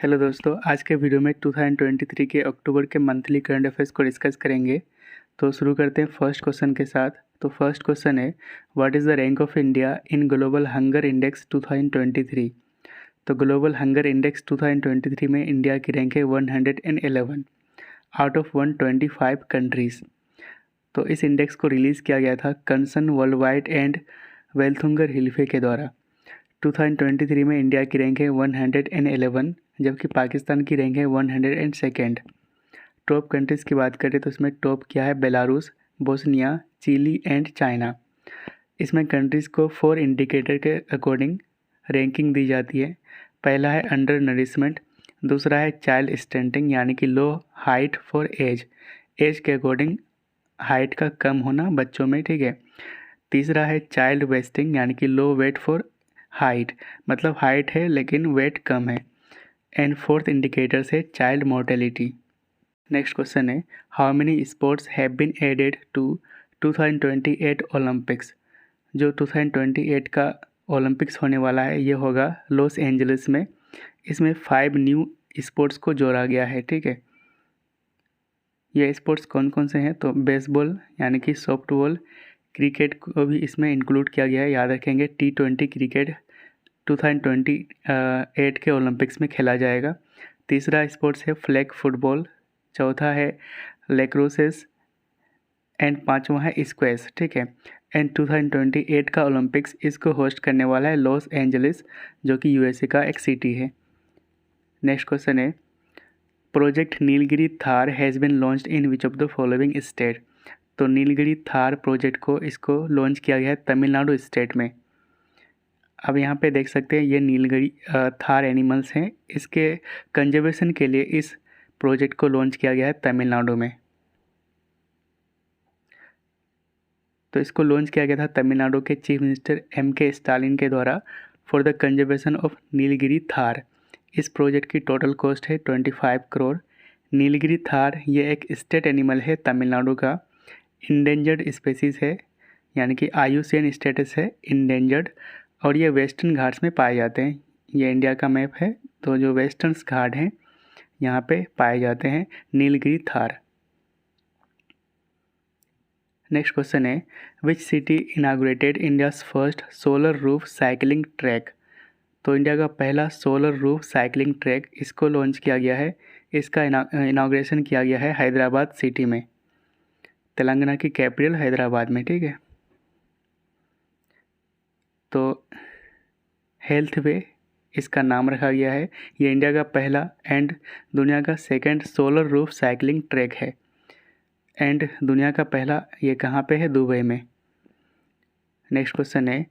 Hello दोस्तों, आज के वीडियो में 2023 के अक्टूबर के मंथली करंट अफेयर्स को डिस्कस करेंगे। तो शुरू करते हैं फर्स्ट क्वेश्चन के साथ। तो फर्स्ट क्वेश्चन है, what is the rank of India in global hunger index 2023। तो ग्लोबल हंगर इंडेक्स 2023 में इंडिया की रैंक है 111 आउट ऑफ 125 कंट्रीज़। तो इस इंडेक्स को रिलीज़ किया गया था कंसर्न वर्ल्ड वाइड एंड वेल्थुंगर हिल्फे के द्वारा। 2023 में इंडिया की रैंक है 111, जबकि पाकिस्तान की रैंक है 102। टॉप कंट्रीज़ की बात करें तो इसमें टॉप क्या है, Belarus, Bosnia, Chile and China. इसमें कंट्रीज़ को 4 इंडिकेटर के अकॉर्डिंग रैंकिंग दी जाती है। पहला है अंडर नरिशमेंट, दूसरा है चाइल्ड स्टंटिंग यानी कि लो हाइट फॉर एज के अकॉर्डिंग हाइट का कम होना बच्चों में, ठीक है। तीसरा है चाइल्ड वेस्टिंग यानी कि लो वेट फॉर हाइट, मतलब हाइट है लेकिन वेट कम है। एंड फोर्थ इंडिकेटर है चाइल्ड मोर्टेलिटी। नेक्स्ट क्वेश्चन है, how many sports have been added to 2028 Olympics. जो 2028 का ओलंपिक्स होने वाला है ये होगा लॉस एंजलिस में। इसमें 5 न्यू स्पोर्ट्स को जोड़ा गया है, ठीक है। ये स्पोर्ट्स कौन कौन से हैं, तो बेसबॉल यानी कि सॉफ्टबॉल, क्रिकेट को भी इसमें इंक्लूड किया गया है, याद रखेंगे। T20 क्रिकेट 2028 के ओलंपिक्स में खेला जाएगा। तीसरा स्पोर्ट्स है फ्लैग फुटबॉल, चौथा है लैक्रोसेस एंड पांचवा है स्क्वैश, ठीक है। एंड 2028 का ओलंपिक्स इसको होस्ट करने वाला है लॉस एंजलिस, जो कि यूएसए का एक सिटी है। नेक्स्ट क्वेश्चन है, project Nilgiri Thar has been launched in which of the following state. तो नीलगिरी थार प्रोजेक्ट को इसको लॉन्च किया गया है तमिलनाडु स्टेट में। अब यहाँ पे देख सकते हैं ये नीलगिरी थार एनिमल्स हैं, इसके कंजर्वेशन के लिए इस प्रोजेक्ट को लॉन्च किया गया है तमिलनाडु में। तो इसको लॉन्च किया गया था तमिलनाडु के चीफ मिनिस्टर M.K. स्टालिन के द्वारा for the conservation of Nilgiri Thar. इस प्रोजेक्ट की टोटल कॉस्ट है 25 करोड़। नीलगिरी थार ये एक स्टेट एनिमल है तमिलनाडु का, इंडेंजर्ड स्पेसीज़ है यानी कि IUCN स्टेटस है इंडेंजर्ड, और ये वेस्टर्न घाट्स में पाए जाते हैं। ये इंडिया का मैप है, तो जो वेस्टर्न घाट हैं यहाँ पे पाए जाते हैं नीलगिरी थार। नेक्स्ट क्वेश्चन है, which city inaugurated India's first solar roof cycling track. तो इंडिया का पहला सोलर रूफ साइकिलिंग ट्रैक इसको लॉन्च किया गया है। इसका इनाग्रेशन किया गया है हैदराबाद सिटी में, तेलंगाना की कैपिटल हैदराबाद में, ठीक है। तो हेल्थ वे इसका नाम रखा गया है। ये इंडिया का पहला एंड दुनिया का second solar roof cycling track है। एंड दुनिया का पहला ये कहाँ पे है, दुबई में। नेक्स्ट क्वेश्चन है,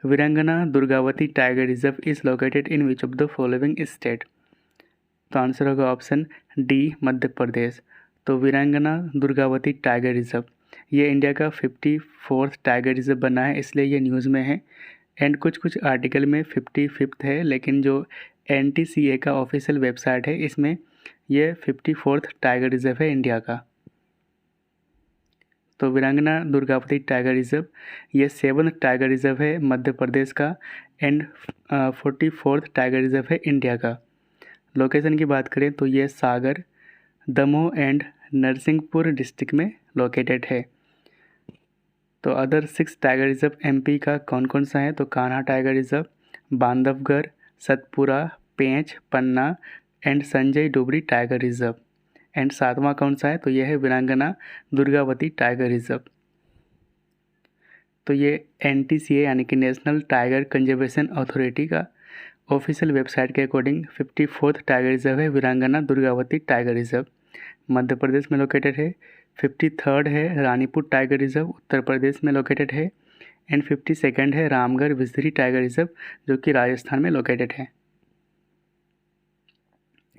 वीरांगना Durgavati tiger reserve is located in which of the following state. तो आंसर होगा ऑप्शन डी, मध्य प्रदेश। तो वीरांगना दुर्गावती टाइगर रिजर्व ये इंडिया का 54th टाइगर रिजर्व बना है, इसलिए ये न्यूज़ में है। एंड कुछ आर्टिकल में 55th है, लेकिन जो NTCA का ऑफिशियल वेबसाइट है इसमें ये 54th टाइगर रिजर्व है इंडिया का। तो वीरांगना दुर्गावती टाइगर रिजर्व ये 7th टाइगर रिजर्व है मध्य प्रदेश का, एंड 44th टाइगर रिजर्व है इंडिया का। लोकेशन की बात करें तो ये सागर, दमोह एंड नरसिंहपुर डिस्ट्रिक्ट में लोकेटेड है। तो अदर 6 टाइगर रिजर्व MP का कौन कौन सा है, तो Kanha tiger reserve, Bandhavgarh, Satpura, Pench, Panna and Sanjay Dubri tiger reserve. And 7वां कौन सा है, तो यह है वीरांगना दुर्गावती टाइगर रिजर्व। तो ये NTCA यानी कि नेशनल टाइगर कंजर्वेशन अथॉरिटी का ऑफिशियल वेबसाइट के अकॉर्डिंग 54th टाइगर रिजर्व है वीरांगना दुर्गावती टाइगर रिजर्व, मध्य प्रदेश में लोकेटेड है। 53rd है रानीपुर टाइगर रिजर्व, उत्तर प्रदेश में लोकेटेड है। एंड 52nd है रामगढ़ विसरी टाइगर रिजर्व, जो कि राजस्थान में लोकेटेड है।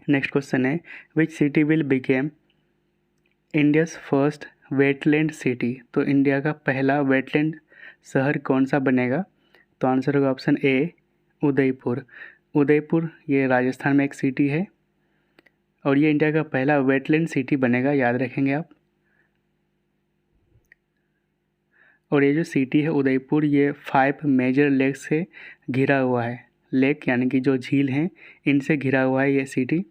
नेक्स्ट क्वेश्चन है, which city will became India's first wetland city. तो इंडिया का पहला वेटलैंड शहर कौन सा बनेगा, तो आंसर होगा ऑप्शन ए, उदयपुर। उदयपुर ये राजस्थान में एक सिटी है और ये इंडिया का पहला वेटलैंड सिटी बनेगा, याद रखेंगे आप। और ये जो सिटी है उदयपुर ये 5 मेजर लेक से घिरा हुआ है। लेक यानी कि जो झील हैं इनसे घिरा हुआ है ये सिटी।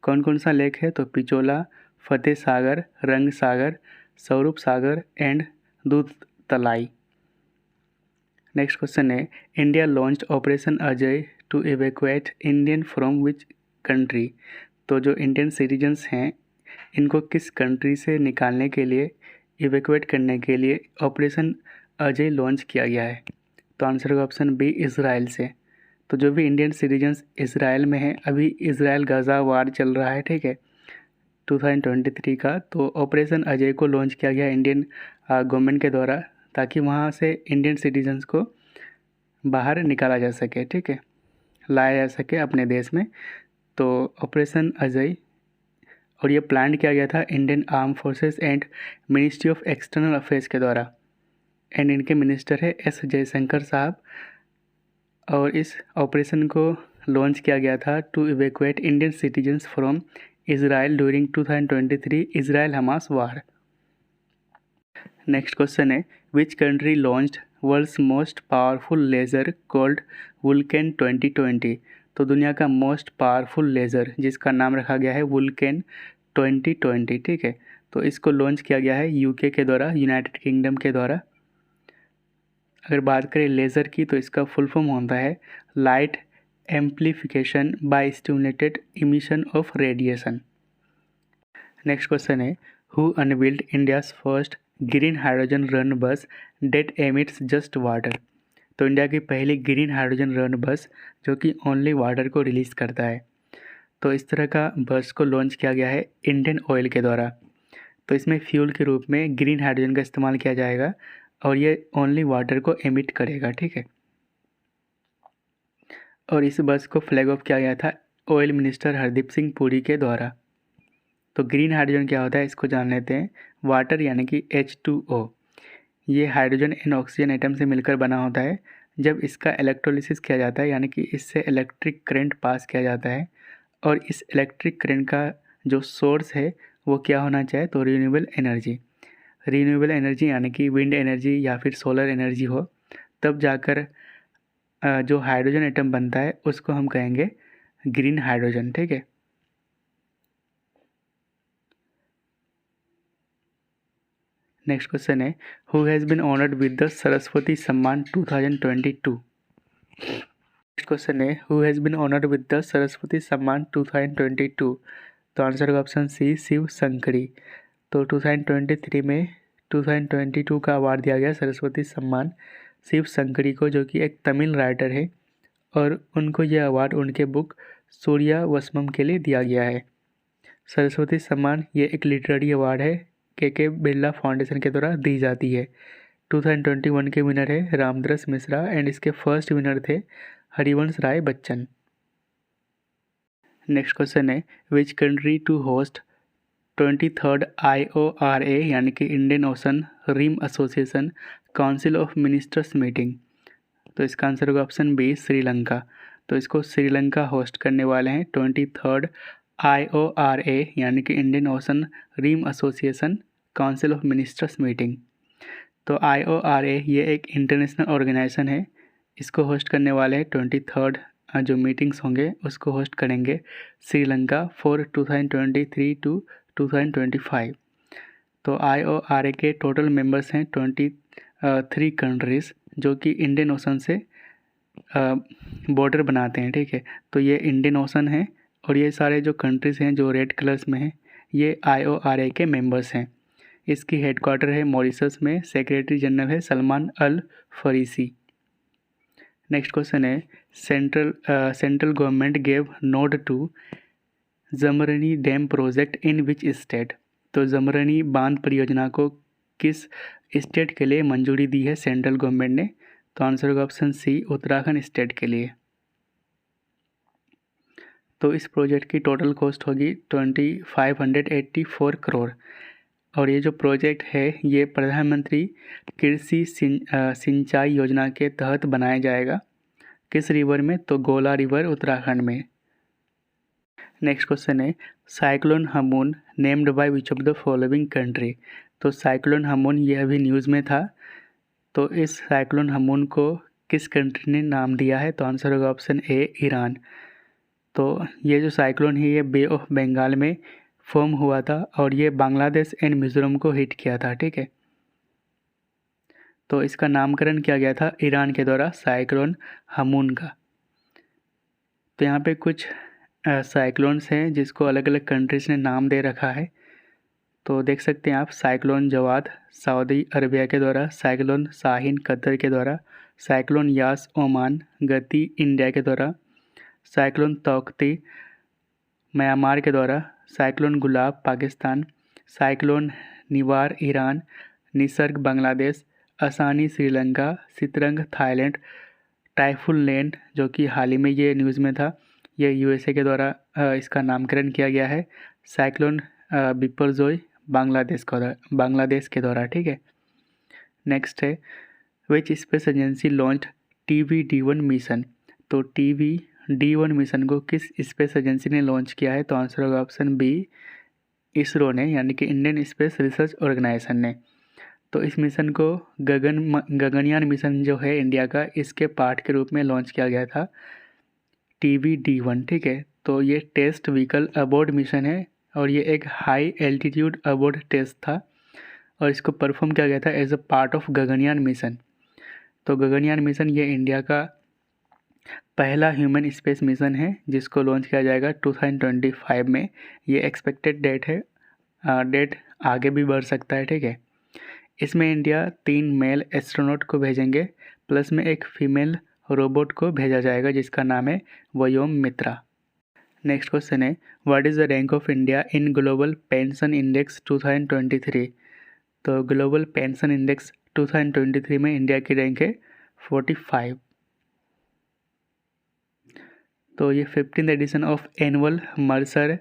कौन कौन सा लेक है? तो पिचोला, फतेह सागर, रंग सागर, स्वरूप Sagar and Doodh Talai. Next question है India launched operation Ajay to evacuate Indian from which country. तो जो इंडियन सिटीजन्स हैं इनको किस कंट्री से निकालने के लिए, इवैक्यूएट करने के लिए ऑपरेशन अजय लॉन्च किया गया है? तो आंसर होगा ऑप्शन बी, इज़राइल से। तो जो भी इंडियन सिटीजन्स इज़राइल में हैं, अभी इज़राइल गाज़ा वार चल रहा है, ठीक है, 2023 का, तो ऑपरेशन अजय को लॉन्च किया गया इंडियन गवर्नमेंट के द्वारा, ताकि वहाँ से इंडियन सिटीजन्स को बाहर निकाला जा सके, ठीक है, लाया जा सके अपने देश में। तो ऑपरेशन अजय, और ये प्लान किया गया था Indian arm forces and ministry of external affairs के द्वारा, एंड इनके मिनिस्टर है एस जयशंकर साहब। और इस ऑपरेशन को लॉन्च किया गया था to evacuate Indian citizens from Israel during 2023 Israel Hamas war. Next question है which country launched world's most powerful laser called Vulcan 2020। तो दुनिया का मोस्ट पावरफुल लेज़र जिसका नाम रखा गया है वुल्केन 2020, ठीक है, तो इसको लॉन्च किया गया है यूके के द्वारा, यूनाइटेड किंगडम के द्वारा। अगर बात करें लेज़र की तो इसका फुल फॉर्म होता है light amplification by stimulated emission of radiation. Next question है who unveiled India's first green hydrogen run bus that emits just water. तो इंडिया की पहली ग्रीन हाइड्रोजन रन बस जो कि ओनली वाटर को रिलीज़ करता है, तो इस तरह का बस को लॉन्च किया गया है इंडियन ऑयल के द्वारा। तो इसमें फ्यूल के रूप में ग्रीन हाइड्रोजन का इस्तेमाल किया जाएगा और ये ओनली वाटर को एमिट करेगा, ठीक है। और इस बस को फ्लैग ऑफ किया गया था ऑयल मिनिस्टर हरदीप सिंह पुरी के द्वारा। तो ग्रीन हाइड्रोजन क्या होता है इसको जान लेते हैं। वाटर यानी कि H2O, ये हाइड्रोजन एंड ऑक्सीजन एटम से मिलकर बना होता है। जब इसका इलेक्ट्रोलिसिस किया जाता है यानी कि इससे इलेक्ट्रिक करंट पास किया जाता है, और इस इलेक्ट्रिक करंट का जो सोर्स है वो क्या होना चाहिए, तो रिन्यूएबल एनर्जी। रिन्यूएबल एनर्जी यानी कि विंड एनर्जी या फिर सोलर एनर्जी हो, तब जाकर जो हाइड्रोजन एटम बनता है उसको हम कहेंगे ग्रीन हाइड्रोजन, ठीक है। नेक्स्ट क्वेश्चन है who has been honoured with the Saraswati Samman 2022। Next question है who has been honoured with the Saraswati Samman 2022। तो आंसर होगा ऑप्शन सी, शिव शंकरी। तो 2023 में 2022 का अवार्ड दिया गया सरस्वती सम्मान शिव शंकरी को, जो कि एक तमिल राइटर है, और उनको यह अवार्ड उनके बुक सूर्यवंशम के लिए दिया गया है। सरस्वती सम्मान ये एक लिटरेरी अवार्ड है के बिरला फाउंडेशन के द्वारा दी जाती है। 2021 के विनर है रामदरस मिश्रा एंड इसके फर्स्ट विनर थे हरिवंश राय बच्चन। नेक्स्ट क्वेश्चन है which country to host 23rd IORA यानी कि Indian Ocean Rim Association Council of Ministers meeting. तो इसका आंसर होगा ऑप्शन बी, श्रीलंका। तो इसको श्रीलंका होस्ट करने वाले हैं 23rd IORA यानी कि Indian Ocean Rim Association Council of Ministers meeting. तो IORA ये एक इंटरनेशनल ऑर्गेनाइजेशन है, इसको होस्ट करने वाले हैं 23rd जो मीटिंग्स होंगे उसको होस्ट करेंगे श्रीलंका फॉर 2023 टू 2025। तो IORA के टोटल मेंबर्स हैं 23 कंट्रीज़ जो कि इंडियन ओशन से बॉर्डर बनाते हैं, ठीक है। तो ये इंडियन ओशन है और ये सारे जो कंट्रीज़ हैं जो रेड कलर्स में हैं ये IORA के मेंबर्स हैं। इसकी हेडक्वार्टर है मॉरिशस में, सेक्रेटरी जनरल है Salman Al Farisi. Next question है central government gave nod to Jamrani dam project in which state. तो जमरनी बांध परियोजना को किस स्टेट के लिए मंजूरी दी है सेंट्रल गवर्नमेंट ने? तो आंसर होगा ऑप्शन सी, उत्तराखंड स्टेट के लिए। तो इस प्रोजेक्ट की टोटल कॉस्ट होगी 2584 करोड़, और ये जो प्रोजेक्ट है ये प्रधानमंत्री कृषि सिंचाई योजना के तहत बनाया जाएगा। किस रिवर में? तो गोला रिवर उत्तराखंड में। नेक्स्ट क्वेश्चन है cyclone Hamoon named by which of the following country. तो साइक्लोन हमून ये अभी न्यूज़ में था, तो इस साइक्लोन हमून को किस कंट्री ने नाम दिया है? तो आंसर होगा ऑप्शन ए ईरान। तो ये जो साइक्लोन है ये बे ऑफ बंगाल में फॉर्म हुआ था और ये बांग्लादेश एंड मिज़ोरम को हिट किया था, ठीक है। तो इसका नामकरण किया गया था ईरान के द्वारा साइक्लोन हमून का। तो यहाँ पे कुछ साइक्लोन्स हैं जिसको अलग अलग कंट्रीज़ ने नाम दे रखा है। तो देख सकते हैं आप, साइक्लोन जवाद सऊदी अरबिया के द्वारा, साइक्लोन शाहीन कतर के द्वारा, साइक्लोन यास ओमान, गति इंडिया के द्वारा, साइक्लोन तौकती म्यांमार के द्वारा, साइक्लोन गुलाब पाकिस्तान, साइक्लोन निवार ईरान, निसर्ग बांग्लादेश, असानी श्रीलंका, सितरंग थाईलैंड, टाइफून लेन जो कि हाल ही में ये न्यूज़ में था, ये यूएसए के द्वारा इसका नामकरण किया गया है, साइक्लोन बिपरजोय बांग्लादेश के द्वारा, ठीक है। नेक्स्ट है which space agency launch TVD1 mission. तो TVD1 मिशन को किस स्पेस एजेंसी ने लॉन्च किया है? तो आंसर होगा ऑप्शन बी इसरो ने, यानी कि इंडियन स्पेस रिसर्च ऑर्गेनाइजेशन ने। तो इस मिशन को गगनयान मिशन जो है इंडिया का, इसके पार्ट के रूप में लॉन्च किया गया था TVD1, ठीक है। तो ये टेस्ट व्हीकल अबोर्ड मिशन है और ये एक हाई एल्टीट्यूड अबोर्ड टेस्ट था और इसको परफॉर्म किया गया था as a part of Gaganyaan mission. तो गगनयान मिशन ये इंडिया का पहला ह्यूमन स्पेस मिशन है जिसको लॉन्च किया जाएगा 2025 में। ये एक्सपेक्टेड डेट है, डेट आगे भी बढ़ सकता है, ठीक है। इसमें इंडिया 3 मेल एस्ट्रोनॉट को भेजेंगे, प्लस में एक फीमेल रोबोट को भेजा जाएगा जिसका नाम है व्योम मित्रा। नेक्स्ट क्वेश्चन है what is the rank of India in global pension index 2023। तो ग्लोबल पेंशन इंडेक्स 2023 में इंडिया की रैंक है 45। तो ये 15th edition of annual Mercer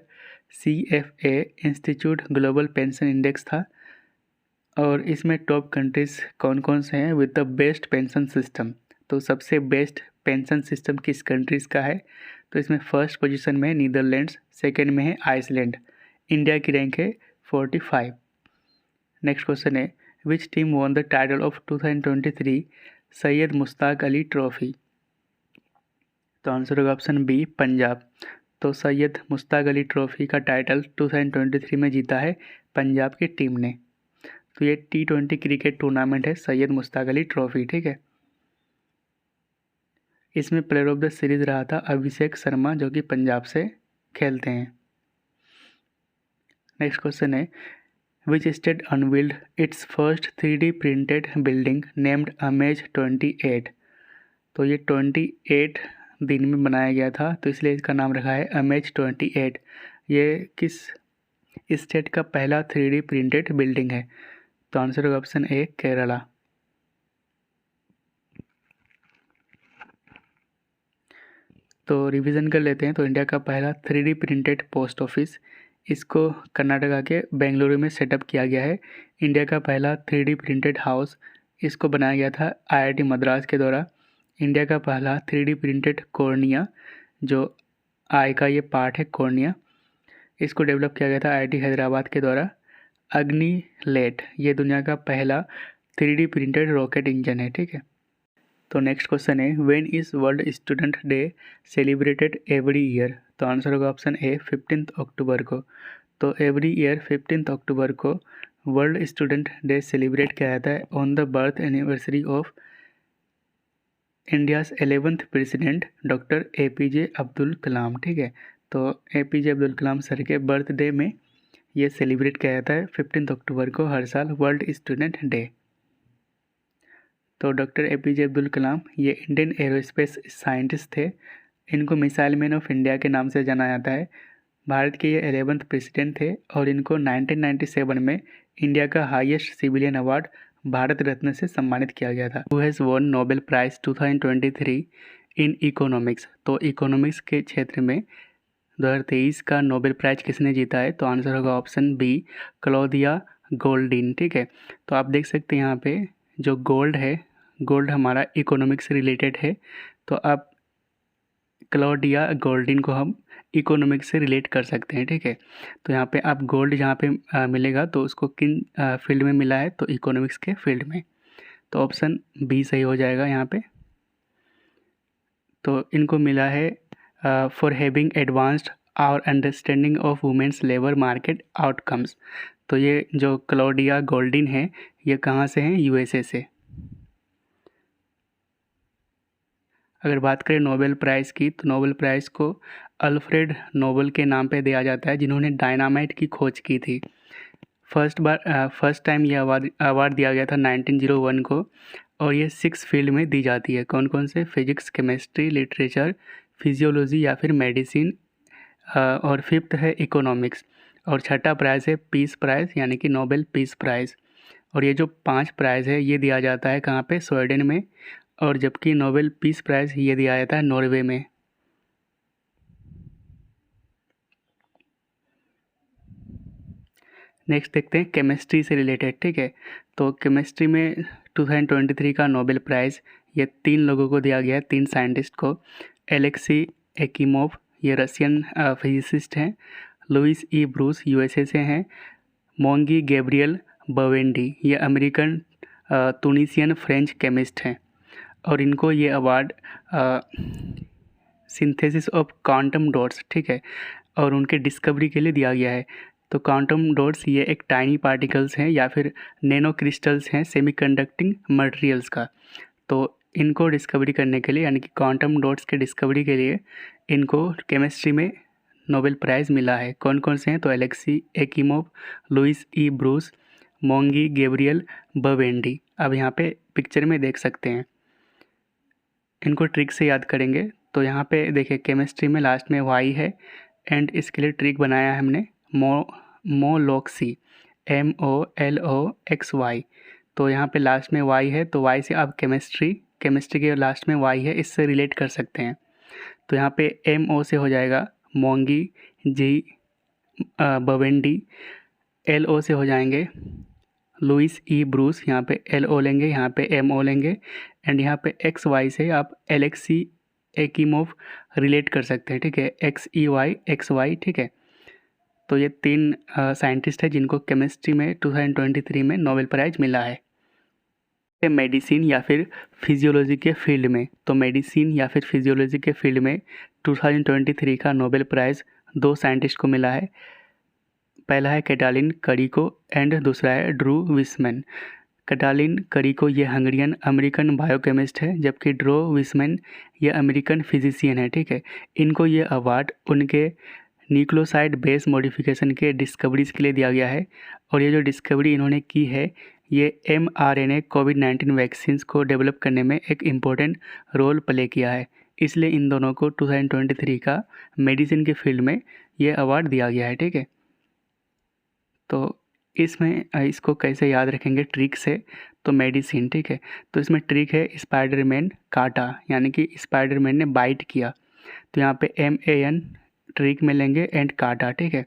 CFA institute global pension index था और इसमें टॉप कंट्रीज़ कौन कौन से हैं with the best pension system. तो सबसे बेस्ट पेंशन सिस्टम किस कंट्रीज़ का है? तो इसमें फर्स्ट पोजीशन में है नीदरलैंड्स, सेकेंड में है आइसलैंड, इंडिया की रैंक है 45। नेक्स्ट क्वेश्चन है which team won the title of 2023 Syed Mushtaq Ali trophy. तो आंसर होगा ऑप्शन बी पंजाब। तो सैयद मुश्ताक अली ट्रॉफी का टाइटल 2023 में जीता है पंजाब की टीम ने। तो ये T20 क्रिकेट टूर्नामेंट है सैयद मुश्ताक अली ट्रॉफी, ठीक है। इसमें प्लेयर ऑफ द सीरीज़ रहा था अभिषेक शर्मा जो कि पंजाब से खेलते हैं। नेक्स्ट क्वेश्चन है which state unveiled it's first 3D printed building named amaze 28। तो ये 28 दिन में बनाया गया था तो इसलिए इसका नाम रखा है अमेज 28। ये किस स्टेट का पहला 3D प्रिंटेड बिल्डिंग है? तो आंसर होगा ऑप्शन ए केरला। तो रिवीजन कर लेते हैं। तो इंडिया का पहला 3D प्रिंटेड पोस्ट ऑफिस, इसको कर्नाटका के बेंगलुरु में सेटअप किया गया है। इंडिया का पहला 3D प्रिंटेड हाउस, इसको बनाया गया था IIT मद्रास के द्वारा। इंडिया का पहला 3D प्रिंटेड कॉर्निया, जो आई का ये पार्ट है कॉर्निया, इसको डेवलप किया गया था IIT हैदराबाद के द्वारा। अग्नि लेट, ये दुनिया का पहला 3D प्रिंटेड रॉकेट इंजन है, ठीक है। तो नेक्स्ट क्वेश्चन है when is world student day celebrated every year. तो आंसर होगा ऑप्शन ए 15 अक्टूबर को। तो एवरी ईयर 15 अक्टूबर को वर्ल्ड स्टूडेंट डे सेलिब्रेट किया जाता है on the birth anniversary of India's 11th president doctor APJ Abdul Kalam, ठीक है। तो APJ अब्दुल कलाम सर के बर्थडे में ये सेलिब्रेट किया जाता है 15 अक्टूबर को हर साल वर्ल्ड स्टूडेंट डे। तो डॉक्टर APJ अब्दुल कलाम ये इंडियन एरोस्पेस साइंटिस्ट थे। इनको मिसाइल मैन ऑफ इंडिया के नाम से जाना जाता है। भारत के ये 11th प्रेसिडेंट थे और इनको 1997 में इंडिया का highest civilian award Bharat Ratna से सम्मानित किया गया था। Who has won Nobel prize 2023 in economics. तो इकोनॉमिक्स के क्षेत्र में 2023 का नोबेल प्राइज़ किसने जीता है? तो आंसर होगा ऑप्शन बी क्लौदिया गोल्डिन, ठीक है। तो आप देख सकते हैं यहाँ पे जो गोल्ड है, गोल्ड हमारा इकोनॉमिक्स से रिलेटेड है, तो आप क्लौडिया गोल्डिन को हम इकोनॉमिक्स से रिलेट कर सकते हैं, ठीक है। तो यहाँ पे आप गोल्ड जहाँ पे मिलेगा तो उसको किन फील्ड में मिला है? तो इकोनॉमिक्स के फील्ड में। तो ऑप्शन बी सही हो जाएगा यहाँ पे। तो इनको मिला है for having advanced our understanding of women's labour market outcomes. तो ये जो क्लॉडिया गोल्डिन है ये कहाँ से हैं, यूएसए से। अगर बात करें नोबेल प्राइज़ की, तो नोबेल प्राइज़ को अल्फ्रेड नोबेल के नाम पे दिया जाता है, जिन्होंने डायनामाइट की खोज की थी। फर्स्ट टाइम ये अवार्ड दिया गया था 1901 को, और ये 6 फील्ड में दी जाती है। कौन कौन से, फिजिक्स, केमिस्ट्री, लिटरेचर, फिजियोलॉजी या फिर मेडिसिन, और 5th है इकोनॉमिक्स, और छठा प्राइज़ है पीस प्राइज़ यानी कि नोबेल पीस प्राइज़। और ये जो 5 प्राइज़ है ये दिया जाता है कहाँ पे, स्वीडन में, और जबकि नोबेल पीस प्राइज़ ये दिया जाता है नॉर्वे में। नेक्स्ट देखते हैं केमिस्ट्री से रिलेटेड, ठीक है। तो केमिस्ट्री में 2023 का नोबेल प्राइज़ ये 3 लोगों को दिया गया है, 3 साइंटिस्ट को। एलेक्सी एकिमोव, ये रशियन फिजिसिस्ट हैं। लुइस ई ब्रूस, यूएसए से हैं। मोंगी गैब्रियल बवेंडी, ये अमेरिकन तुनिसियन फ्रेंच केमिस्ट हैं, और इनको ये award synthesis of quantum dots, ठीक है, और उनके डिस्कवरी के लिए दिया गया है। तो क्वांटम डॉट्स ये एक टाइनी पार्टिकल्स हैं या फिर नैनो क्रिस्टल्स हैं सेमीकंडक्टिंग मटेरियल्स का। तो इनको डिस्कवरी करने के लिए, यानी कि क्वांटम डॉट्स के डिस्कवरी के लिए, इनको केमिस्ट्री में नोबेल प्राइज़ मिला है। कौन कौन से हैं, तो एलेक्सी एकिमोव, लुइस ई ब्रूस, मोंगी गैब्रियल बवेंडी। अब यहाँ पे पिक्चर में देख सकते हैं, इनको ट्रिक से याद करेंगे। तो यहाँ पे देखिए केमिस्ट्री में लास्ट में वाई है, एंड इसके लिए ट्रिक बनाया है हमने मोलॉक्सी, MOLOXY। तो यहाँ पे लास्ट में वाई है, तो वाई से आप केमिस्ट्री के लास्ट में वाई है, इससे रिलेट कर सकते हैं। तो यहाँ पे MO से हो जाएगा मोंगी, जी बवेंडी, LO से हो जाएंगे लुइस ई ब्रूस, यहाँ पे LO लेंगे, यहाँ पे MO लेंगे, एंड यहाँ पे XY से आप एलेक्सी एकिमोव रिलेट कर सकते हैं, ठीक है, XEY XY, ठीक है। तो ये 3 साइंटिस्ट हैं जिनको केमिस्ट्री में 2023 में नोबेल प्राइज़ मिला है। मेडिसिन या फिर फिजियोलॉजी के फील्ड में, तो मेडिसिन या फिर फिजियोलॉजी के फील्ड में 2023 का नोबेल प्राइज़ 2 साइंटिस्ट को मिला है। पहला है कैटालिन करिको एंड दूसरा है ड्रू विसमैन। कैटालिन करिको ये हंगरियन अमेरिकन बायोकेमिस्ट है, जबकि ड्रू विसमैन ये अमेरिकन फिजिशियन है, ठीक है। इनको ये अवार्ड उनके न्यूक्लियोसाइड बेस मॉडिफिकेशन के डिस्कवरीज़ के लिए दिया गया है, और ये जो डिस्कवरी इन्होंने की है ये mRNA कोविड-19 वैक्सीन्स को डेवलप करने में एक इम्पोर्टेंट रोल प्ले किया है। इसलिए इन दोनों को 2023 का मेडिसिन के फील्ड में ये अवार्ड दिया गया है, ठीक है। तो इसमें इसको कैसे याद रखेंगे ट्रिक से, तो मेडिसिन, ठीक है, तो इसमें ट्रिक है स्पाइडरमैन काटा, यानी कि स्पाइडरमैन ने बाइट किया, तो यहाँ पे MAN ट्रिक में लेंगे एंड काटा, ठीक है।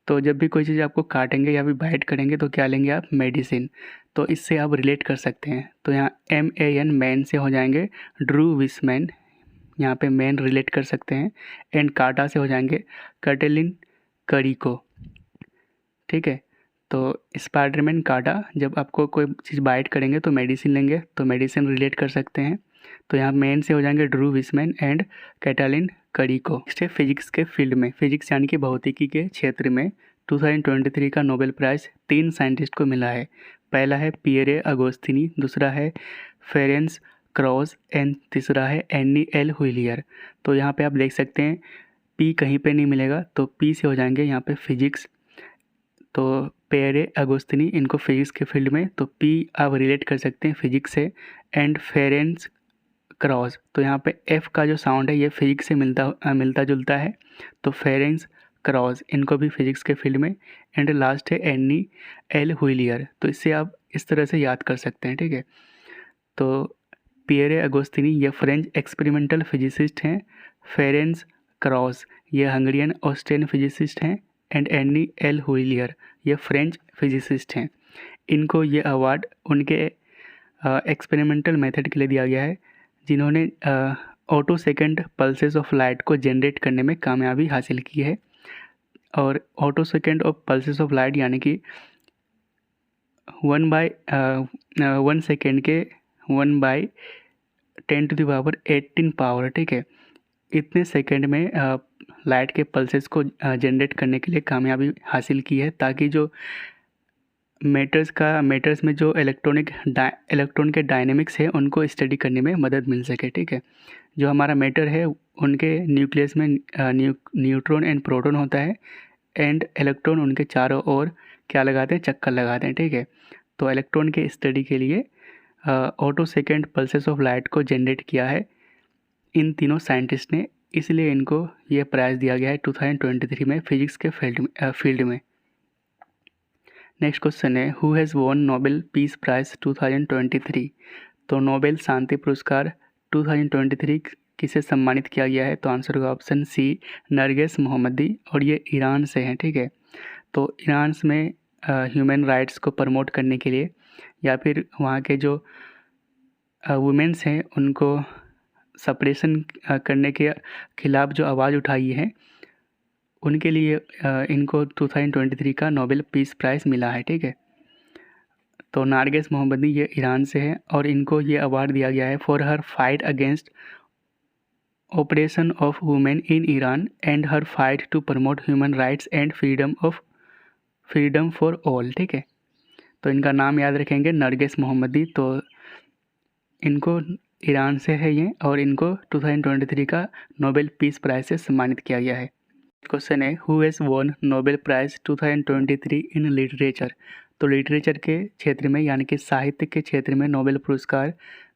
तो जब भी कोई चीज़ आपको काटेंगे या फिर बाइट करेंगे तो क्या लेंगे आप, मेडिसिन। तो इससे आप रिलेट कर सकते हैं। तो यहाँ MAN मैन से हो जाएंगे ड्रू विसमैन, यहाँ पे मैन रिलेट कर सकते हैं, एंड काटा से हो जाएंगे कैटलिन करिको, ठीक है। तो स्पाइडरमैन काटा, जब आपको कोई चीज़ बाइट करेंगे तो मेडिसिन लेंगे, तो मेडिसिन रिलेट कर सकते हैं। तो यहाँ मेन से हो जाएंगे Drew Weissman and Katalin Kariko. Next है फिजिक्स के फील्ड में, फिजिक्स यानी कि भौतिकी के क्षेत्र में 2023 का नोबेल प्राइज़ 3 साइंटिस्ट को मिला है। पहला है पियरे अगोस्तिनी, दूसरा है फेरेंस क्रॉस, एंड तीसरा है एनी एल हुइलियर। तो यहाँ पे आप देख सकते हैं पी कहीं पे नहीं मिलेगा, तो पी से हो जाएंगे यहाँ पे फिजिक्स। तो पियरे अगोस्तिनी इनको फिजिक्स के फील्ड में, तो पी आप रिलेट कर सकते हैं फिजिक्स से, एंड फेरेंस क्रॉस, तो यहाँ पे एफ का जो साउंड है ये फिजिक्स से मिलता जुलता है, तो फेरेंस क्रॉस इनको भी फिजिक्स के फील्ड में, एंड लास्ट है एनी एल हुइलियर। तो इससे आप इस तरह से याद कर सकते हैं, ठीक है। तो पियरे अगोस्तिनी ये फ्रेंच एक्सपेरिमेंटल फिजिसिस्ट हैं, फेरेंस क्रॉस ये हंगरियन ऑस्ट्रियन फिजिसिस्ट हैं, एंड एनी एल हुइलियर ये फ्रेंच फिजिसिस्ट हैं। इनको ये अवार्ड उनके एक्सपेरिमेंटल मेथड के लिए दिया गया है, जिन्होंने auto second pulses of light को जनरेट करने में कामयाबी हासिल की है। और auto second of pulses of light यानी कि 1 सेकेंड के 1 10⁻18 पावर, ठीक है। इतने सेकंड में लाइट के पल्सेस को जनरेट करने के लिए कामयाबी हासिल की है, ताकि जो मैटर्स में जो इलेक्ट्रॉन के डायनेमिक्स है उनको स्टडी करने में मदद मिल सके, ठीक है। जो हमारा मैटर है उनके न्यूक्लियस में न्यूट्रॉन एंड प्रोटॉन होता है, एंड इलेक्ट्रॉन उनके चारों ओर क्या लगाते हैं, चक्कर लगाते हैं, ठीक है। तो इलेक्ट्रॉन के स्टडी के लिए auto second pulses of light को जनरेट किया है इन तीनों साइंटिस्ट ने, इसलिए इनको ये प्राइज़ दिया गया है 2023 में फिजिक्स के फील्ड में। नेक्स्ट क्वेश्चन है, who has won Nobel peace prize 2023। तो नोबेल शांति पुरस्कार 2023 किसे सम्मानित किया गया है, तो आंसर होगा ऑप्शन सी, नरगिस मोहम्मदी, और ये ईरान से हैं, ठीक है। तो ईरान में ह्यूमन राइट्स को प्रमोट करने के लिए, या फिर वहाँ के जो वुमेन्स हैं उनको सप्रेशन करने के खिलाफ जो आवाज़ उठाई है, उनके लिए इनको 2023 का नोबेल पीस प्राइज़ मिला है, ठीक है। तो नारगिस मोहम्मदी ये ईरान से है, और इनको ये अवार्ड दिया गया है for her fight against oppression of women in Iran and her fight to promote human rights and freedom for all, ठीक है। तो इनका नाम याद रखेंगे, नरगिस मोहम्मदी। तो इनको ईरान से है ये, और इनको 2023 का नोबेल पीस प्राइज़ से सम्मानित किया गया है। क्वेश्चन है, who has won Nobel prize 2023 in literature. तो लिटरेचर के क्षेत्र में, यानी कि साहित्य के क्षेत्र में नोबेल पुरस्कार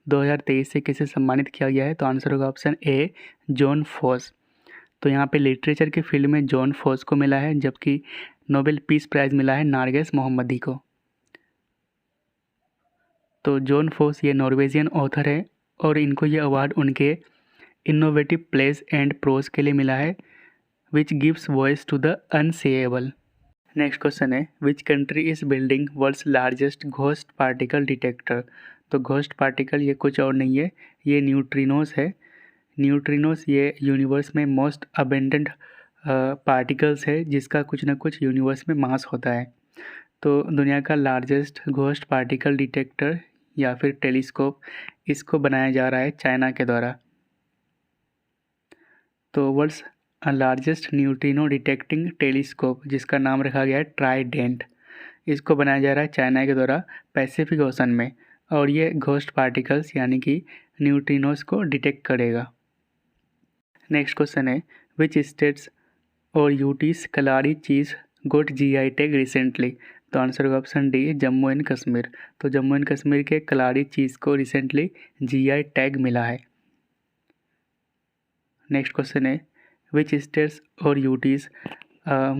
2023 से किसे सम्मानित किया गया है, तो आंसर होगा ऑप्शन ए, जॉन फॉस। तो यहाँ पे लिटरेचर के फील्ड में जॉन फॉस को मिला है, जबकि नोबेल पीस प्राइज़ मिला है नारगिस मोहम्मदी को। तो जॉन फॉस ये नॉर्वेजियन ऑथर है, और इनको ये अवार्ड उनके इनोवेटिव प्लेस एंड प्रोज के लिए मिला है, which gives voice to the unsayable. Next question है, which country is building world's largest ghost particle detector. तो घोस्ट पार्टिकल ये कुछ और नहीं है, ये न्यूट्रिनोस है। न्यूट्रिनोस ये यूनिवर्स में मोस्ट अबेंडेंट पार्टिकल्स है, जिसका कुछ ना कुछ यूनिवर्स में मास होता है। तो दुनिया का लार्जेस्ट घोस्ट पार्टिकल डिटेक्टर या फिर टेलीस्कोप, इसको बनाया जा रहा है चाइना के द्वारा। तो world's largest neutrino detecting telescope, जिसका नाम रखा गया है ट्राइडेंट, इसको बनाया जा रहा है चाइना के द्वारा पैसिफिक ओशन में, और ये घोस्ट पार्टिकल्स यानी कि न्यूट्रिनोस को डिटेक्ट करेगा। नेक्स्ट क्वेश्चन है, विच स्टेट्स और यूटीज कलारी चीज़ गोट GI टैग रिसेंटली। तो आंसर होगा option D, Jammu and Kashmir. तो जम्मू एंड कश्मीर के कलारी चीज़ को रिसेंटली GI टैग मिला है। नेक्स्ट क्वेश्चन है, विच स्टेट्स और यूटीज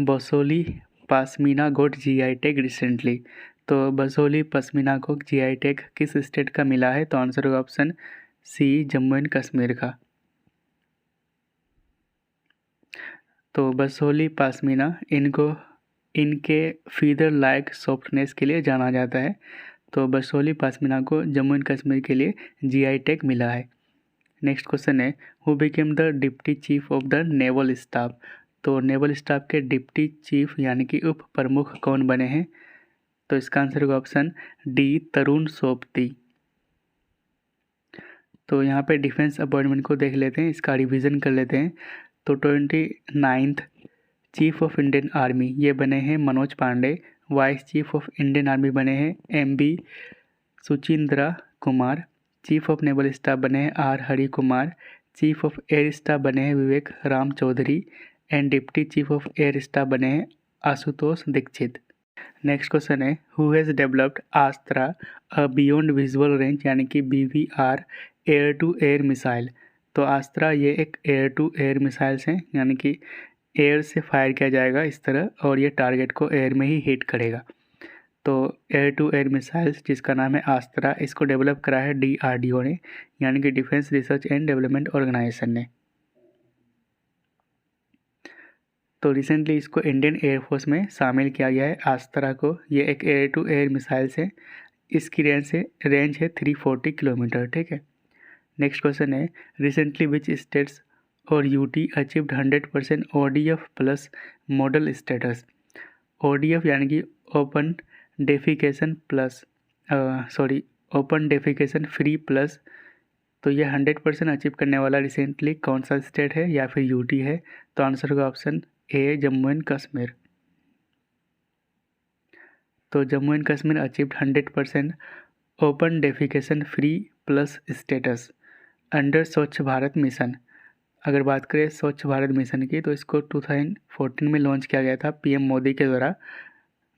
बसोली पश्मीना गोट GI टैग रिसेंटली। तो बसोली पश्मीना को GI टैग किस स्टेट का मिला है, तो आंसर होगा option C, Jammu and Kashmir का। तो बसोली पश्मीना इनको इनके फीदर लाइक सॉफ्टनेस के लिए जाना जाता है। तो बसोली पश्मीना को जम्मू एंड कश्मीर के लिए GI टैग मिला है। नेक्स्ट क्वेश्चन है, who became the deputy chief of the naval staff. तो नेवल स्टाफ के डिप्टी चीफ यानी कि उप प्रमुख कौन बने हैं, तो इसका आंसर होगा ऑप्शन डी, तरुण सोबती। तो यहाँ पे डिफेंस अपॉइंटमेंट को देख लेते हैं, इसका रिवीजन कर लेते हैं। तो 29th chief of Indian army ये बने हैं Manoj Pande. Vice chief of Indian army बने हैं MB Suchindra Kumar. Chief of naval staff बने हैं R Hari Kumar. Chief of air staff बने हैं Vivek Ram Chaudhari, and deputy chief of air staff बने हैं आशुतोष दीक्षित। नेक्स्ट क्वेश्चन है, who has developed Astra a beyond visual range यानी कि BVR air to air missile. तो आस्त्रा ये एक एयर टू एयर मिसाइल्स हैं, यानी कि एयर से फायर किया जाएगा इस तरह, और ये टारगेट को एयर में ही हिट करेगा। तो एयर टू एयर मिसाइल्स जिसका नाम है आस्त्रा, इसको डेवलप करा है DRDO ने, यानी कि defence research and development organisation ने। तो रिसेंटली इसको इंडियन एयरफोर्स में शामिल किया गया है आस्त्रा को। ये एक एयर टू एयर मिसाइल्स है, इसकी रेंज है 340 किलोमीटर, ठीक है। नेक्स्ट क्वेश्चन है, रिसेंटली विच स्टेट्स और UT achieved 100% ODF plus model status. ODF यानी कि ओपन डेफिकेशन फ्री प्लस तो ये 100% अचीव करने वाला रिसेंटली कौन सा स्टेट है या फिर यूटी है? तो आंसर होगा option A, Jammu and Kashmir. तो Jammu and Kashmir achieved 100% open defecation free plus status under Swachh Bharat mission. अगर बात करें स्वच्छ भारत मिशन की, तो इसको 2014 में लॉन्च किया गया था पीएम मोदी के द्वारा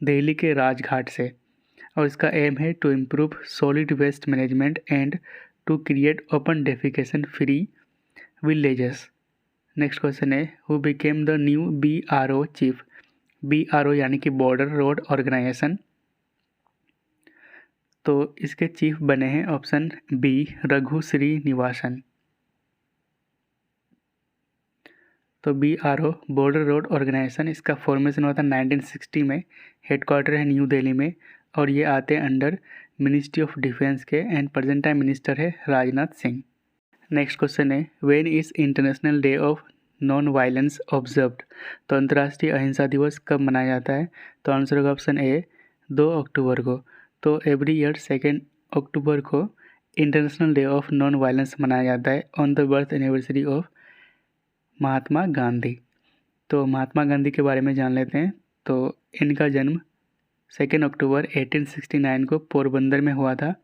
दिल्ली के राजघाट से, और इसका एम है to improve solid waste management and to create open defecation free villages. Next question है, who became the new BRO chief? BRO यानी कि बॉर्डर रोड ऑर्गेनाइजेशन। तो इसके चीफ बने हैं ऑप्शन बी, रघु श्रीनिवासन। तो BRO बॉर्डर रोड ऑर्गेनाइजेशन, इसका formation हुआ था 1960 में, हेडक्वार्टर है न्यू दिल्ली में, और ये आते हैं अंडर मिनिस्ट्री ऑफ डिफेंस के, एंड प्रेजेंट टाइम मिनिस्टर है राजनाथ सिंह। नेक्स्ट क्वेश्चन है, when is international day of non violence observed? तो अंतर्राष्ट्रीय अहिंसा दिवस कब मनाया जाता है? तो आंसर होगा ऑप्शन ए, 2 अक्टूबर को। तो एवरी ईयर 2 अक्टूबर को international day of non violence मनाया जाता है on the birth anniversary of Mahatma Gandhi. तो महात्मा गांधी के बारे में जान लेते हैं। तो इनका जन्म 2 अक्टूबर 1869 को पोरबंदर में हुआ था।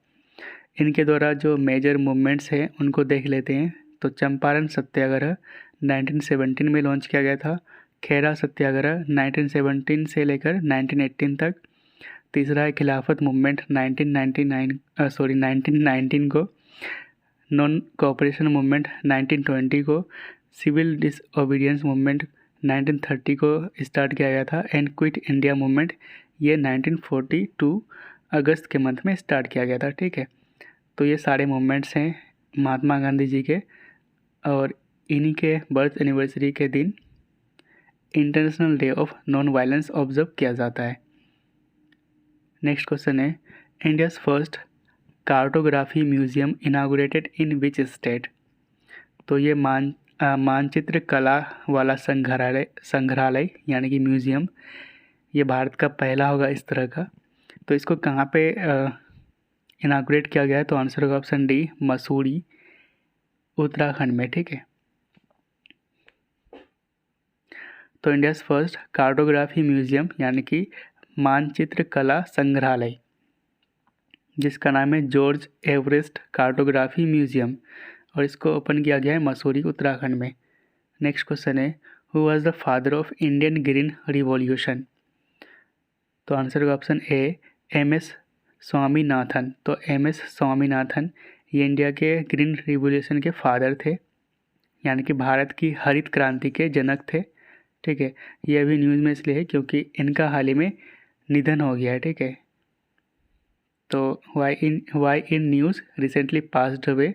इनके द्वारा जो मेजर मूवमेंट्स हैं उनको देख लेते हैं। तो चंपारण सत्याग्रह 1917 में लॉन्च किया गया था। खेरा सत्याग्रह 1917 से लेकर 1918 तक। तीसरा है खिलाफत मूवमेंट 1919 को। नॉन कोऑपरेशन मूवमेंट 1920 को। सिविल डिसओबीडियंस मूवमेंट 1930 को स्टार्ट किया गया था। एंड क्विट इंडिया मूवमेंट ये 1942 अगस्त के मंथ में स्टार्ट किया गया था। ठीक है, तो ये सारे मूवमेंट्स हैं महात्मा गांधी जी के, और इन्हीं के बर्थ एनिवर्सरी के दिन international day of non violence observe किया जाता है। नेक्स्ट क्वेश्चन है, India's first cartography museum inaugurated in which state? तो ये मानचित्र कला वाला संग्रहालय यानी कि म्यूजियम, ये भारत का पहला होगा इस तरह का। तो इसको कहाँ पे इनागुरेट किया गया है? तो आंसर होगा ऑप्शन डी, मसूरी, उत्तराखंड में। ठीक है, तो इंडियाज़ फर्स्ट कार्टोग्राफी म्यूजियम यानी कि मानचित्र कला संग्रहालय, जिसका नाम है जॉर्ज एवरेस्ट कार्टोग्राफी म्यूजियम, और इसको ओपन किया गया है मसूरी, उत्तराखंड में। नेक्स्ट क्वेश्चन है, who was the father of Indian green revolution? तो आंसर होगा ऑप्शन ए, MS स्वामीनाथन। तो MS स्वामीनाथन ये इंडिया के ग्रीन रिवॉल्यूशन के फादर थे, यानी कि भारत की हरित क्रांति के जनक थे। ठीक है, ये अभी न्यूज़ में इसलिए है क्योंकि इनका हाल ही में निधन हो गया है। ठीक है, तो why in news recently passed away.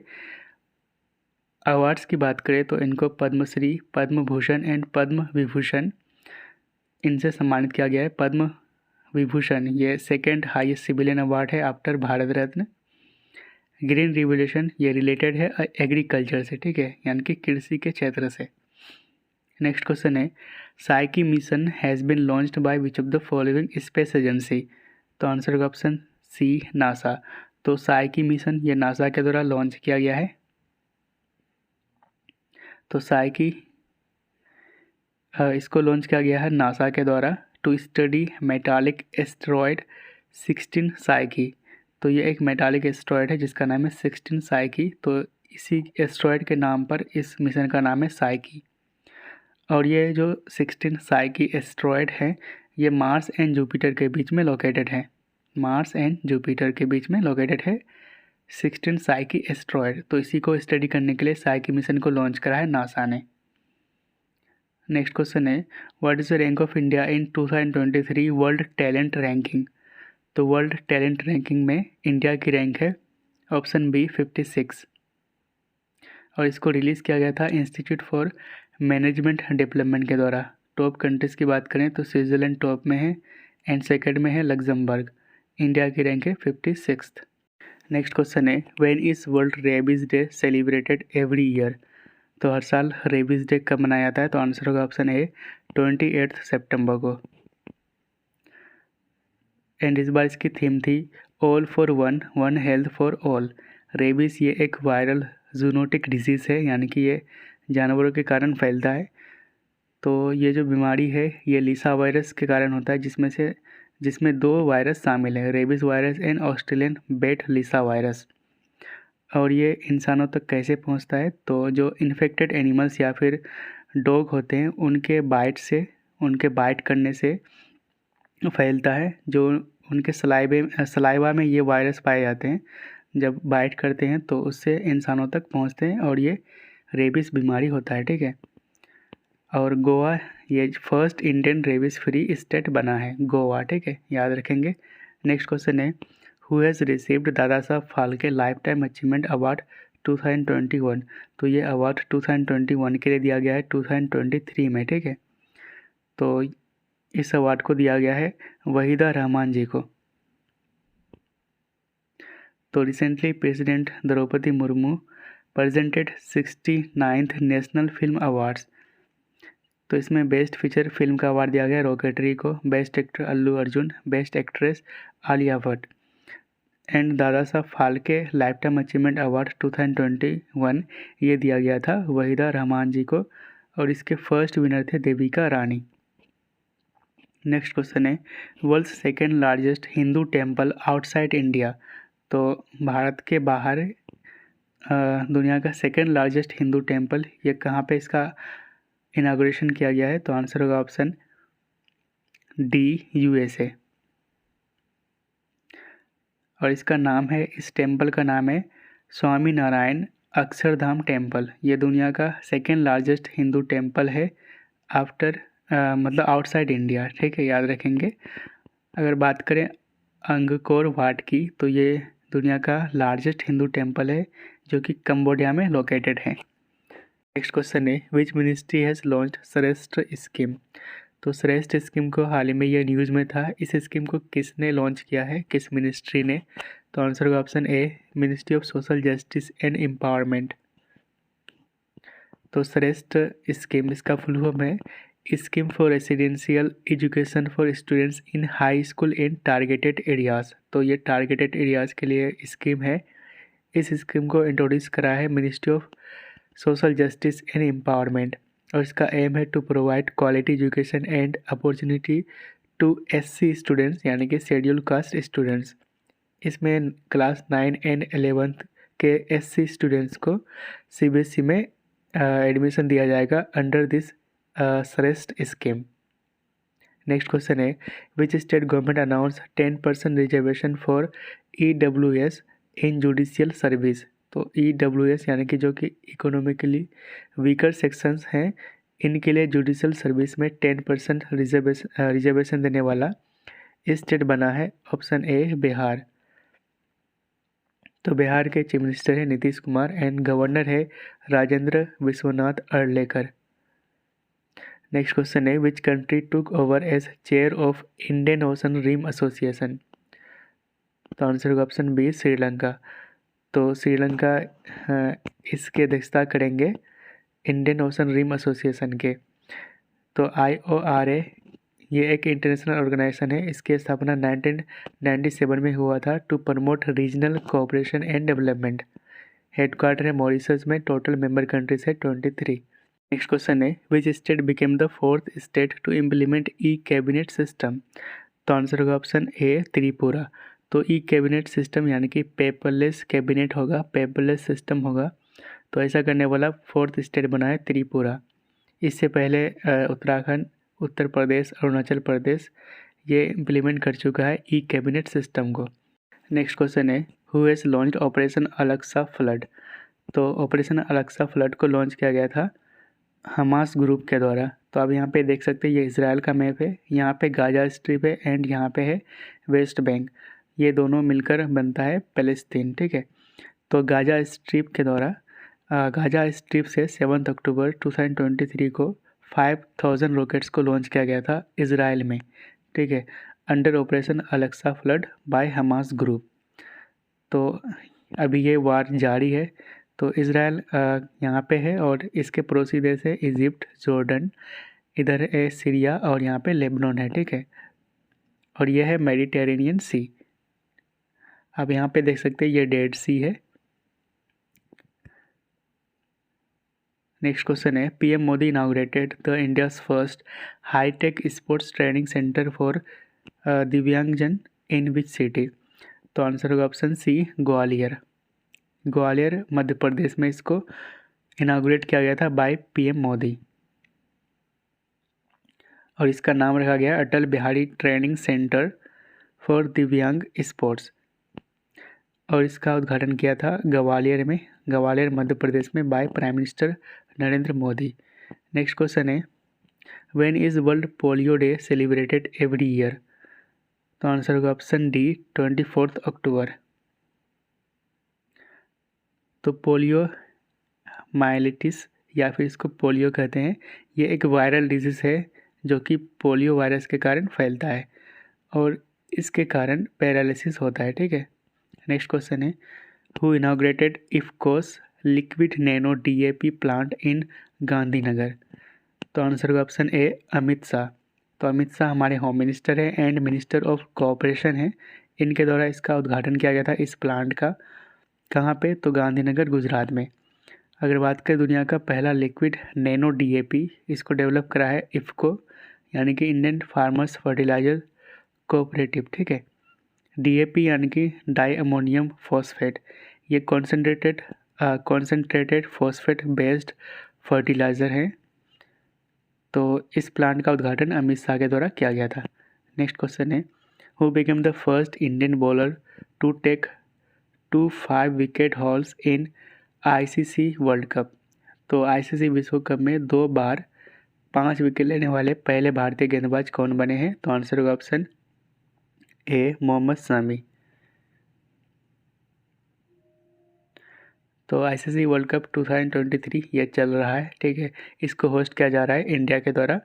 Awards की बात करें तो इनको पद्मश्री, पद्म भूषण एंड पद्म विभूषण इनसे सम्मानित किया गया है। पद्म विभूषण ये सेकेंड हाईएस्ट सिविलियन अवार्ड है after Bharat Ratna. Green revolution ये रिलेटेड है एग्रीकल्चर से। ठीक है, यानी कि कृषि के क्षेत्र से। नेक्स्ट क्वेश्चन है, Psyche mission has been launched by which of the following space agency? तो आंसर होगा ऑप्शन सी, नासा। तो साइकी मिशन ये नासा के द्वारा लॉन्च किया गया है। तो साइकी इसको लॉन्च किया गया है नासा के द्वारा to study metallic asteroid 16 Psyche. तो ये एक मेटालिक एस्टेरॉयड है जिसका नाम है 16 साइकी। तो इसी एस्टेरॉयड के नाम पर इस मिशन का नाम है साइकी। और ये जो 16 साइकी एस्टेरॉयड है ये मार्स एंड जुपिटर के बीच में लोकेटेड है। मार्स एंड जुपिटर के बीच में लोकेटेड है 16 साइकी एस्टेरॉयड। तो इसी को स्टडी करने के लिए साइकी मिशन को लॉन्च करा है नासा ने। नेक्स्ट क्वेश्चन है, what is the rank of India in 2023 world talent ranking? तो वर्ल्ड टैलेंट रैंकिंग में इंडिया की रैंक है ऑप्शन बी 56, और इसको रिलीज़ किया गया था इंस्टीट्यूट फॉर मैनेजमेंट डेवलपमेंट के द्वारा। टॉप कंट्रीज़ की बात करें तो स्विट्ज़रलैंड टॉप में है एंड सेकंड में है लग्जमबर्ग। इंडिया की रैंक है 56। नेक्स्ट क्वेश्चन है, when is world rabies day celebrated every year? तो हर साल रेबीज़ डे कब मनाया जाता है? तो आंसर होगा ऑप्शन ए, 28 सितंबर को। एंड इस बार इसकी थीम थी all for one, one health for all. Rabies ये एक वायरल जूनोटिक डिजीज़ है, यानी कि ये जानवरों के कारण फैलता है। तो ये जो बीमारी है ये लीसा वायरस के कारण होता है, जिसमें 2 वायरस शामिल हैं, rabies virus and Australian bat lyssavirus. और ये इंसानों तक कैसे पहुंचता है, तो जो इन्फेक्टेड एनिमल्स या फिर डॉग होते हैं उनके बाइट करने से फैलता है। जो उनके सलाइवा में ये वायरस पाए जाते हैं, जब बाइट करते हैं तो उससे इंसानों तक पहुंचते हैं और ये रेबीज़ बीमारी होता है, ठीक है। और गोवा ये first Indian rabies free state बना है, गोवा, ठीक है, याद रखेंगे। नेक्स्ट क्वेश्चन है, हु हैज़ रिसीव्ड दादा Saheb Phalke life time achievement award 2021। तो ये अवार्ड 2021 के लिए दिया गया है 2023 में, ठीक है। तो इस अवार्ड को दिया गया है वहीदा रहमान जी को। तो recently president Droupadi Murmu presented 69th national film awards. तो इसमें बेस्ट फीचर फिल्म का अवार्ड दिया गया रॉकेटरी को, best actor Allu Arjun, best actress Alia Bhatt. And Dada Saheb Phalke life time achievement award 2021 ये दिया गया था वहीदा रहमान जी को, और इसके फर्स्ट विनर थे देविका रानी। नेक्स्ट क्वेश्चन है, world's second largest Hindu temple outside India. तो भारत के बाहर दुनिया का सेकेंड लार्जेस्ट हिंदू टेम्पल ये कहाँ पे इसका इनाग्रेशन किया गया है, तो आंसर होगा ऑप्शन डी, USA। और इसका नाम है, इस टेम्पल का नाम है स्वामी नारायण अक्षरधाम टेम्पल। ये दुनिया का सेकेंड लार्जेस्ट हिंदू टेम्पल है आफ्टर मतलब आउटसाइड इंडिया, ठीक है, याद रखेंगे। अगर बात करें अंगकोर वाट की, तो ये दुनिया का लार्जेस्ट हिंदू टेम्पल है जो कि कंबोडिया में लोकेटेड है। नेक्स्ट क्वेश्चन है, विच मिनिस्ट्री हैज़ लॉन्च्ड श्रेष्ठ स्कीम। तो श्रेष्ठ स्कीम को हाल ही में ये न्यूज़ में था, इस स्कीम को किसने लॉन्च किया है, किस मिनिस्ट्री ने, तो आंसर होगा option A, ministry of social justice and empowerment. तो श्रेष्ठ स्कीम इसका फुल फॉर्म है scheme for residential education for students in high school in targeted areas. तो ये टारगेटेड एरियाज़ के लिए स्कीम है। इस स्कीम को इंट्रोड्यूस करा है ministry of social justice and empowerment, और इसका एम है to provide quality education and opportunity to SC students, यानी कि शेड्यूल कास्ट स्टूडेंट्स। इसमें क्लास 9 एंड 11th के SC स्टूडेंट्स को CBSE में एडमिशन दिया जाएगा under this Shreshtha scheme. Next question है, which state government announce 10% reservation for EWS in judicial service. तो EWS यानी कि जो कि इकोनॉमिकली वीकर सेक्शंस हैं, इनके लिए जुडिशियल सर्विस में 10% रिजर्वेशन देने वाला स्टेट बना है, ऑप्शन ए बिहार। तो बिहार के चीफ मिनिस्टर है नीतीश कुमार एंड गवर्नर है राजेंद्र विश्वनाथ अर्लेकर। नेक्स्ट क्वेश्चन है, which country took over as chair of Indian Ocean Rim Association. तो आंसर होगा ऑप्शन बी, श्रीलंका। तो श्रीलंका इसके अध्यक्षता करेंगे इंडियन ओशन रिम एसोसिएशन के। तो IORA ये एक इंटरनेशनल ऑर्गेनाइजेशन है, इसकी स्थापना 1997 में हुआ था to promote regional cooperation and development. Headquarter है मॉरिशस में, टोटल मेंबर कंट्रीज है 23। नेक्स्ट क्वेश्चन है, which state became the 4th state to implement cabinet system. तो आंसर होगा ऑप्शन ए, त्रिपुरा। तो कैबिनेट सिस्टम यानी कि पेपरलेस कैबिनेट होगा, पेपरलेस सिस्टम होगा, तो ऐसा करने वाला 4th स्टेट बना है त्रिपुरा। इससे पहले उत्तराखंड, उत्तर प्रदेश, अरुणाचल प्रदेश ये इम्प्लीमेंट कर चुका है कैबिनेट सिस्टम को। नेक्स्ट क्वेश्चन है, who has launched operation Al Aqsa flood. तो ऑपरेशन अलक्सा फ्लड को लॉन्च किया गया था हमास ग्रुप के द्वारा। तो आप यहाँ पे देख सकते हैं, ये इजराइल का मैप है, यहाँ पे गाजा स्ट्रिप है एंड यहाँ पे है वेस्ट बैंक, ये दोनों मिलकर बनता है पैलेस्तीन, ठीक है। तो गाजा स्ट्रिप के द्वारा गाजा स्ट्रिप से 7 अक्टूबर 2023 को 5000 रॉकेट्स को लॉन्च किया गया था इजराइल में, ठीक है, under operation Al Aqsa flood by Hamas group. तो अभी ये वार जारी है। तो इजराइल यहाँ पे है और इसके पड़ोसी देश है इजिप्ट, जॉर्डन, इधर है सीरिया और यहाँ पे लेबनान है, ठीक है, और यह है मेडिटेरेनियन सी। आप यहाँ पे देख सकते हैं ये डेड सी है। नेक्स्ट क्वेश्चन है PM Modi inaugurated the India's first hi-tech sports training centre for दिव्यांगजन इन विच सिटी। तो आंसर होगा ऑप्शन सी ग्वालियर। ग्वालियर मध्य प्रदेश में इसको इनाग्रेट किया गया था बाय पीएम मोदी और इसका नाम रखा गया Atal Bihari training centre for Divyang sports और इसका उद्घाटन किया था ग्वालियर मध्य प्रदेश में by prime minister Narendra Modi. Next question है when is world polio day celebrated every year. तो आंसर होगा ऑप्शन डी 24 अक्टूबर। तो पोलियो माइलिटिस या फिर इसको पोलियो कहते हैं, ये एक वायरल डिजीज़ है जो कि पोलियो वायरस के कारण फैलता है और इसके कारण पैरालिसिस होता है। ठीक है। नेक्स्ट क्वेश्चन है who inaugurated IFFCO's liquid nano DAP plant in Gandhinagar. तो आंसर होगा ऑप्शन ए अमित शाह। तो अमित शाह हमारे होम मिनिस्टर है एंड मिनिस्टर ऑफ कोऑपरेशन है, इनके द्वारा इसका उद्घाटन किया गया था इस प्लांट का। कहाँ पे? तो गांधीनगर गुजरात में। अगर बात करें दुनिया का पहला लिक्विड नैनो डीएपी, इसको डेवलप करा है इफ्को यानी कि इंडियन फार्मर्स फर्टिलाइजर कोऑपरेटिव। ठीक है। डीएपी यानी कि डाई अमोनियम फॉस्फेट, ये कॉन्सेंट्रेटेड फॉस्फेट बेस्ड फर्टिलाइज़र है। तो इस प्लांट का उद्घाटन अमित शाह के द्वारा किया गया था। नेक्स्ट क्वेश्चन है who became the first Indian bowler to take 2 5 wicket hauls in ICC World Cup. तो आईसीसी विश्व कप में 2 बार 5 विकेट लेने वाले पहले भारतीय गेंदबाज कौन बने हैं। तो आंसर होगा ऑप्शन ए मोहम्मद शमी। तो आईसीसी वर्ल्ड कप 2023 ये चल रहा है। ठीक है। इसको होस्ट किया जा रहा है इंडिया के द्वारा।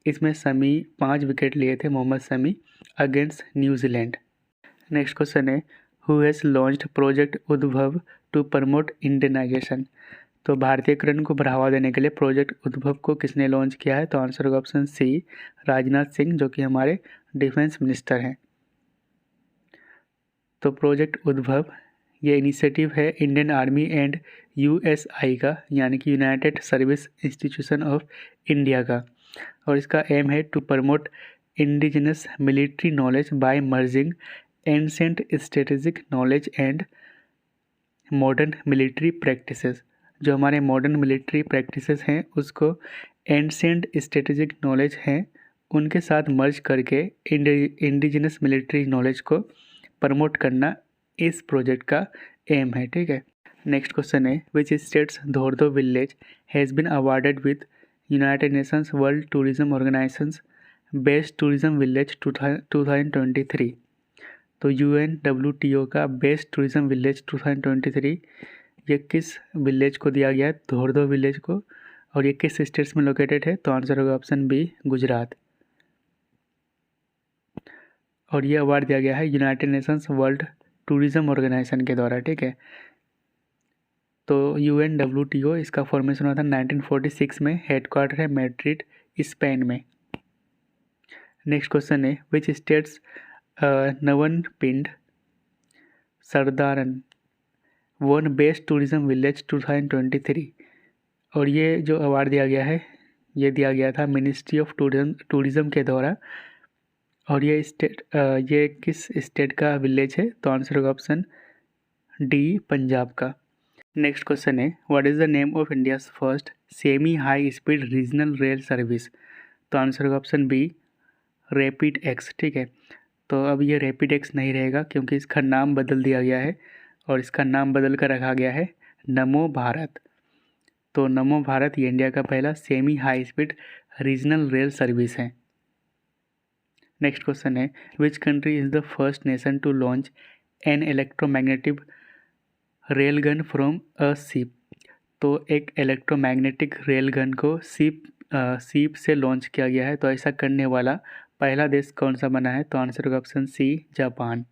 इसमें शमी 5 विकेट लिए थे Mohammed Shami against New Zealand. Next question है who has launched project Udbhav to promote Indianisation. तो भारतीयकरण को बढ़ावा देने के लिए प्रोजेक्ट उद्भव को किसने लॉन्च किया है। तो आंसर होगा ऑप्शन सी राजनाथ सिंह, जो कि हमारे डिफेंस मिनिस्टर हैं। तो प्रोजेक्ट उद्भव ये इनिशिएटिव है इंडियन आर्मी एंड यूएसआई का, यानी कि United Service Institution of India का, और इसका एम है to promote indigenous military knowledge by merging ancient strategic knowledge and modern military practices. जो हमारे मॉडर्न मिलिट्री प्रैक्टिसेस हैं उसको एंसेंट स्ट्रेटेजिक नॉलेज हैं उनके साथ मर्ज करके इंडिजिनस मिलिट्री नॉलेज को प्रमोट करना इस प्रोजेक्ट का एम है। ठीक है। नेक्स्ट क्वेश्चन है which states Dhordo village has been awarded with United Nations World Tourism Organization's best tourism village 2023। तो UNWTO का बेस्ट टूरिज्म विलेज 2023 ये किस विलेज को दिया गया है? धोर्दो विलेज को। और ये किस स्टेट्स में लोकेटेड है? तो आंसर होगा ऑप्शन बी गुजरात। और ये अवार्ड दिया गया है United Nations World Tourism Organisation के द्वारा। ठीक है। तो UNWTO इसका फॉर्मेशन हुआ था 1946 में, हेडक्वार्टर है मैड्रिड स्पेन में। नेक्स्ट क्वेश्चन है which states Navanpind Sardaran won best tourism village 2023। और ये जो अवार्ड दिया गया है ये दिया गया था मिनिस्ट्री ऑफ टूरिज्म के द्वारा। और ये किस स्टेट का विलेज है? तो आंसर होगा ऑप्शन डी पंजाब का। नेक्स्ट क्वेश्चन है what is the name of India's first semi high speed regional rail service. तो आंसर होगा ऑप्शन बी रैपिड एक्स। ठीक है। तो अब ये रैपिड एक्स नहीं रहेगा क्योंकि इसका नाम बदल दिया गया है और इसका नाम बदल कर रखा गया है नमो भारत। तो नमो भारत ये इंडिया का पहला semi high speed regional rail service है। नेक्स्ट क्वेश्चन है which country is the first nation to launch an electromagnetic rail gun from a ship. तो एक इलेक्ट्रोमैग्नेटिक रेल गन को शिप से लॉन्च किया गया है। तो ऐसा करने वाला पहला देश कौन सा बना है? तो आंसर होगा ऑप्शन सी जापान।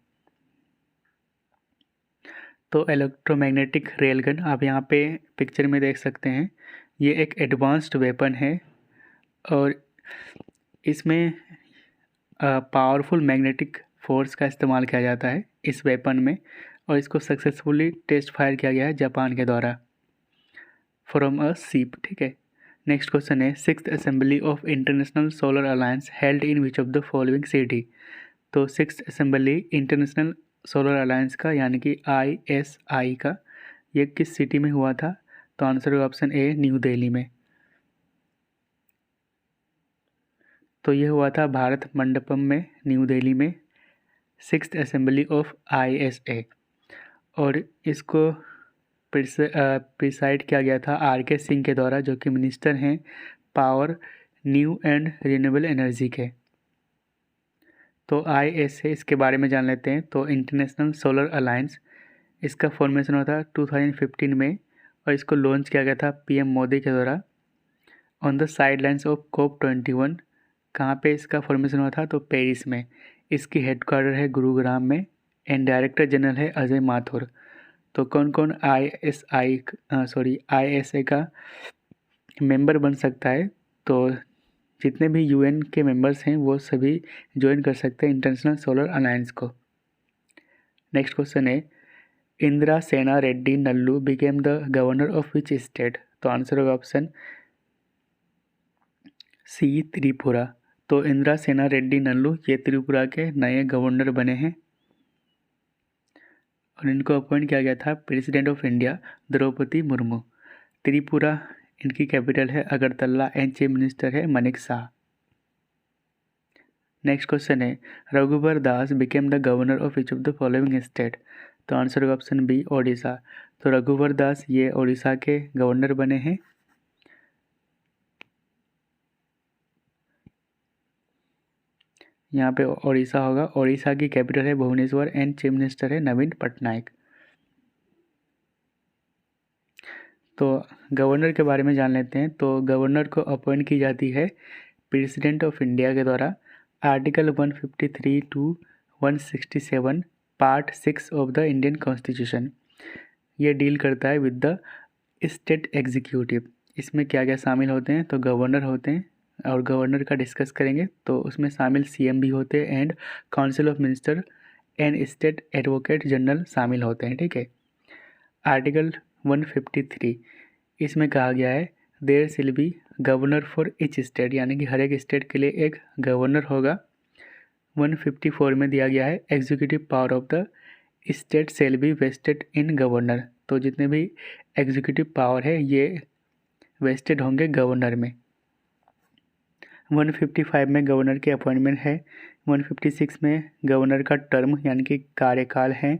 तो इलेक्ट्रोमैग्नेटिक रेल गन आप यहाँ पे पिक्चर में देख सकते हैं, ये एक एडवांस्ड वेपन है और इसमें पावरफुल मैग्नेटिक फोर्स का इस्तेमाल किया जाता है इस वेपन में और इसको सक्सेसफुली टेस्ट फायर किया गया है जापान के द्वारा। फ्रॉम अ सीप, ठीक है। नेक्स्ट क्वेश्चन है sixth assembly of international solar alliance held in which of the following city. तो sixth assembly international solar alliance का यानी कि ISI का ये किस सिटी में हुआ था? तो आंसर होगा ऑप्शन ए न्यू दिल्ली में। तो ये हुआ था भारत मंडपम में, न्यू दिल्ली में, सिक्स्थ असेंबली ऑफ ISA। और इसको प्रिसाइड किया गया था RK सिंह के द्वारा, जो कि मिनिस्टर हैं power, new and renewable energy के। तो ISA इसके बारे में जान लेते हैं। तो इंटरनेशनल सोलर अलायंस, इसका फॉर्मेशन हुआ था 2015 में और इसको लॉन्च किया गया था PM मोदी के द्वारा on the sidelines of COP21। कहाँ पे इसका फॉर्मेशन हुआ था? तो पेरिस में। इसकी हेडक्वार्टर है गुरुग्राम में एंड डायरेक्टर जनरल है अजय माथुर। तो कौन कौन ISA का मेंबर बन सकता है? तो जितने भी UN के मेंबर्स हैं वो सभी ज्वाइन कर सकते हैं इंटरनेशनल सोलर अलायंस को। नेक्स्ट क्वेश्चन है इंदिरा सेना Reddy Nallu became the governor of which state? तो आंसर होगा ऑप्शन सी त्रिपुरा। तो इंदिरा सेना रेड्डी नल्लू ये त्रिपुरा के नए गवर्नर बने हैं और इनको अपॉइंट किया गया था president of India Droupadi Murmu. Tripura इनकी कैपिटल है अगरतला एंड चीफ मिनिस्टर है मनिक शाह। नेक्स्ट क्वेश्चन है Raghubar Das became the governor of which of the following state? तो आंसर होगा ऑप्शन बी ओडिशा। तो रघुबर दास ये ओडिशा के गवर्नर बने हैं। यहाँ पे ओडिशा होगा। ओडिशा की कैपिटल है भुवनेश्वर एंड चीफ मिनिस्टर है नवीन पटनायक। तो गवर्नर के बारे में जान लेते हैं। तो गवर्नर को अपॉइंट की जाती है प्रेसिडेंट ऑफ इंडिया के द्वारा article 153 to 167 part 6 of the Indian constitution. ये डील करता है विद द स्टेट एग्जीक्यूटिव। इसमें क्या क्या शामिल होते हैं? तो गवर्नर होते हैं और गवर्नर का डिस्कस करेंगे तो उसमें शामिल CM भी होते हैं and council of minister and state advocate general शामिल होते हैं, ठीक है। आर्टिकल 153 इसमें कहा गया है there shall be governor for each state, यानी कि हर एक स्टेट के लिए एक गवर्नर होगा। 154 में दिया गया है executive power of the state shall be vested in governor. तो जितने भी एग्जीक्यूटिव पावर है ये वेस्टेड होंगे गवर्नर में। 155 में गवर्नर की अपॉइंटमेंट है। 156 में गवर्नर का टर्म यानी कि कार्यकाल है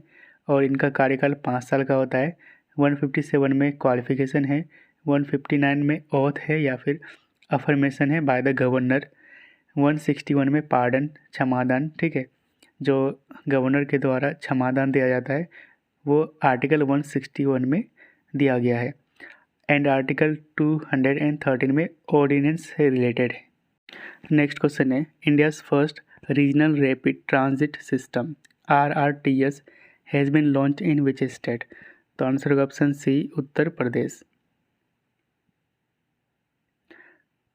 और इनका कार्यकाल 5 साल का होता है। 157 में क्वालिफिकेशन है। 159 में ओथ है या फिर अफर्मेशन है बाय द गवर्नर। 161 में पार्डन क्षमादान, ठीक है, जो गवर्नर के द्वारा क्षमादान दिया जाता है वो आर्टिकल 161 में दिया गया है एंड आर्टिकल 213 में ऑर्डिनेंस से रिलेटेड है। नेक्स्ट क्वेश्चन है India's first regional rapid transit system RRTS has been launch in which state? तो आंसर होगा ऑप्शन सी उत्तर प्रदेश।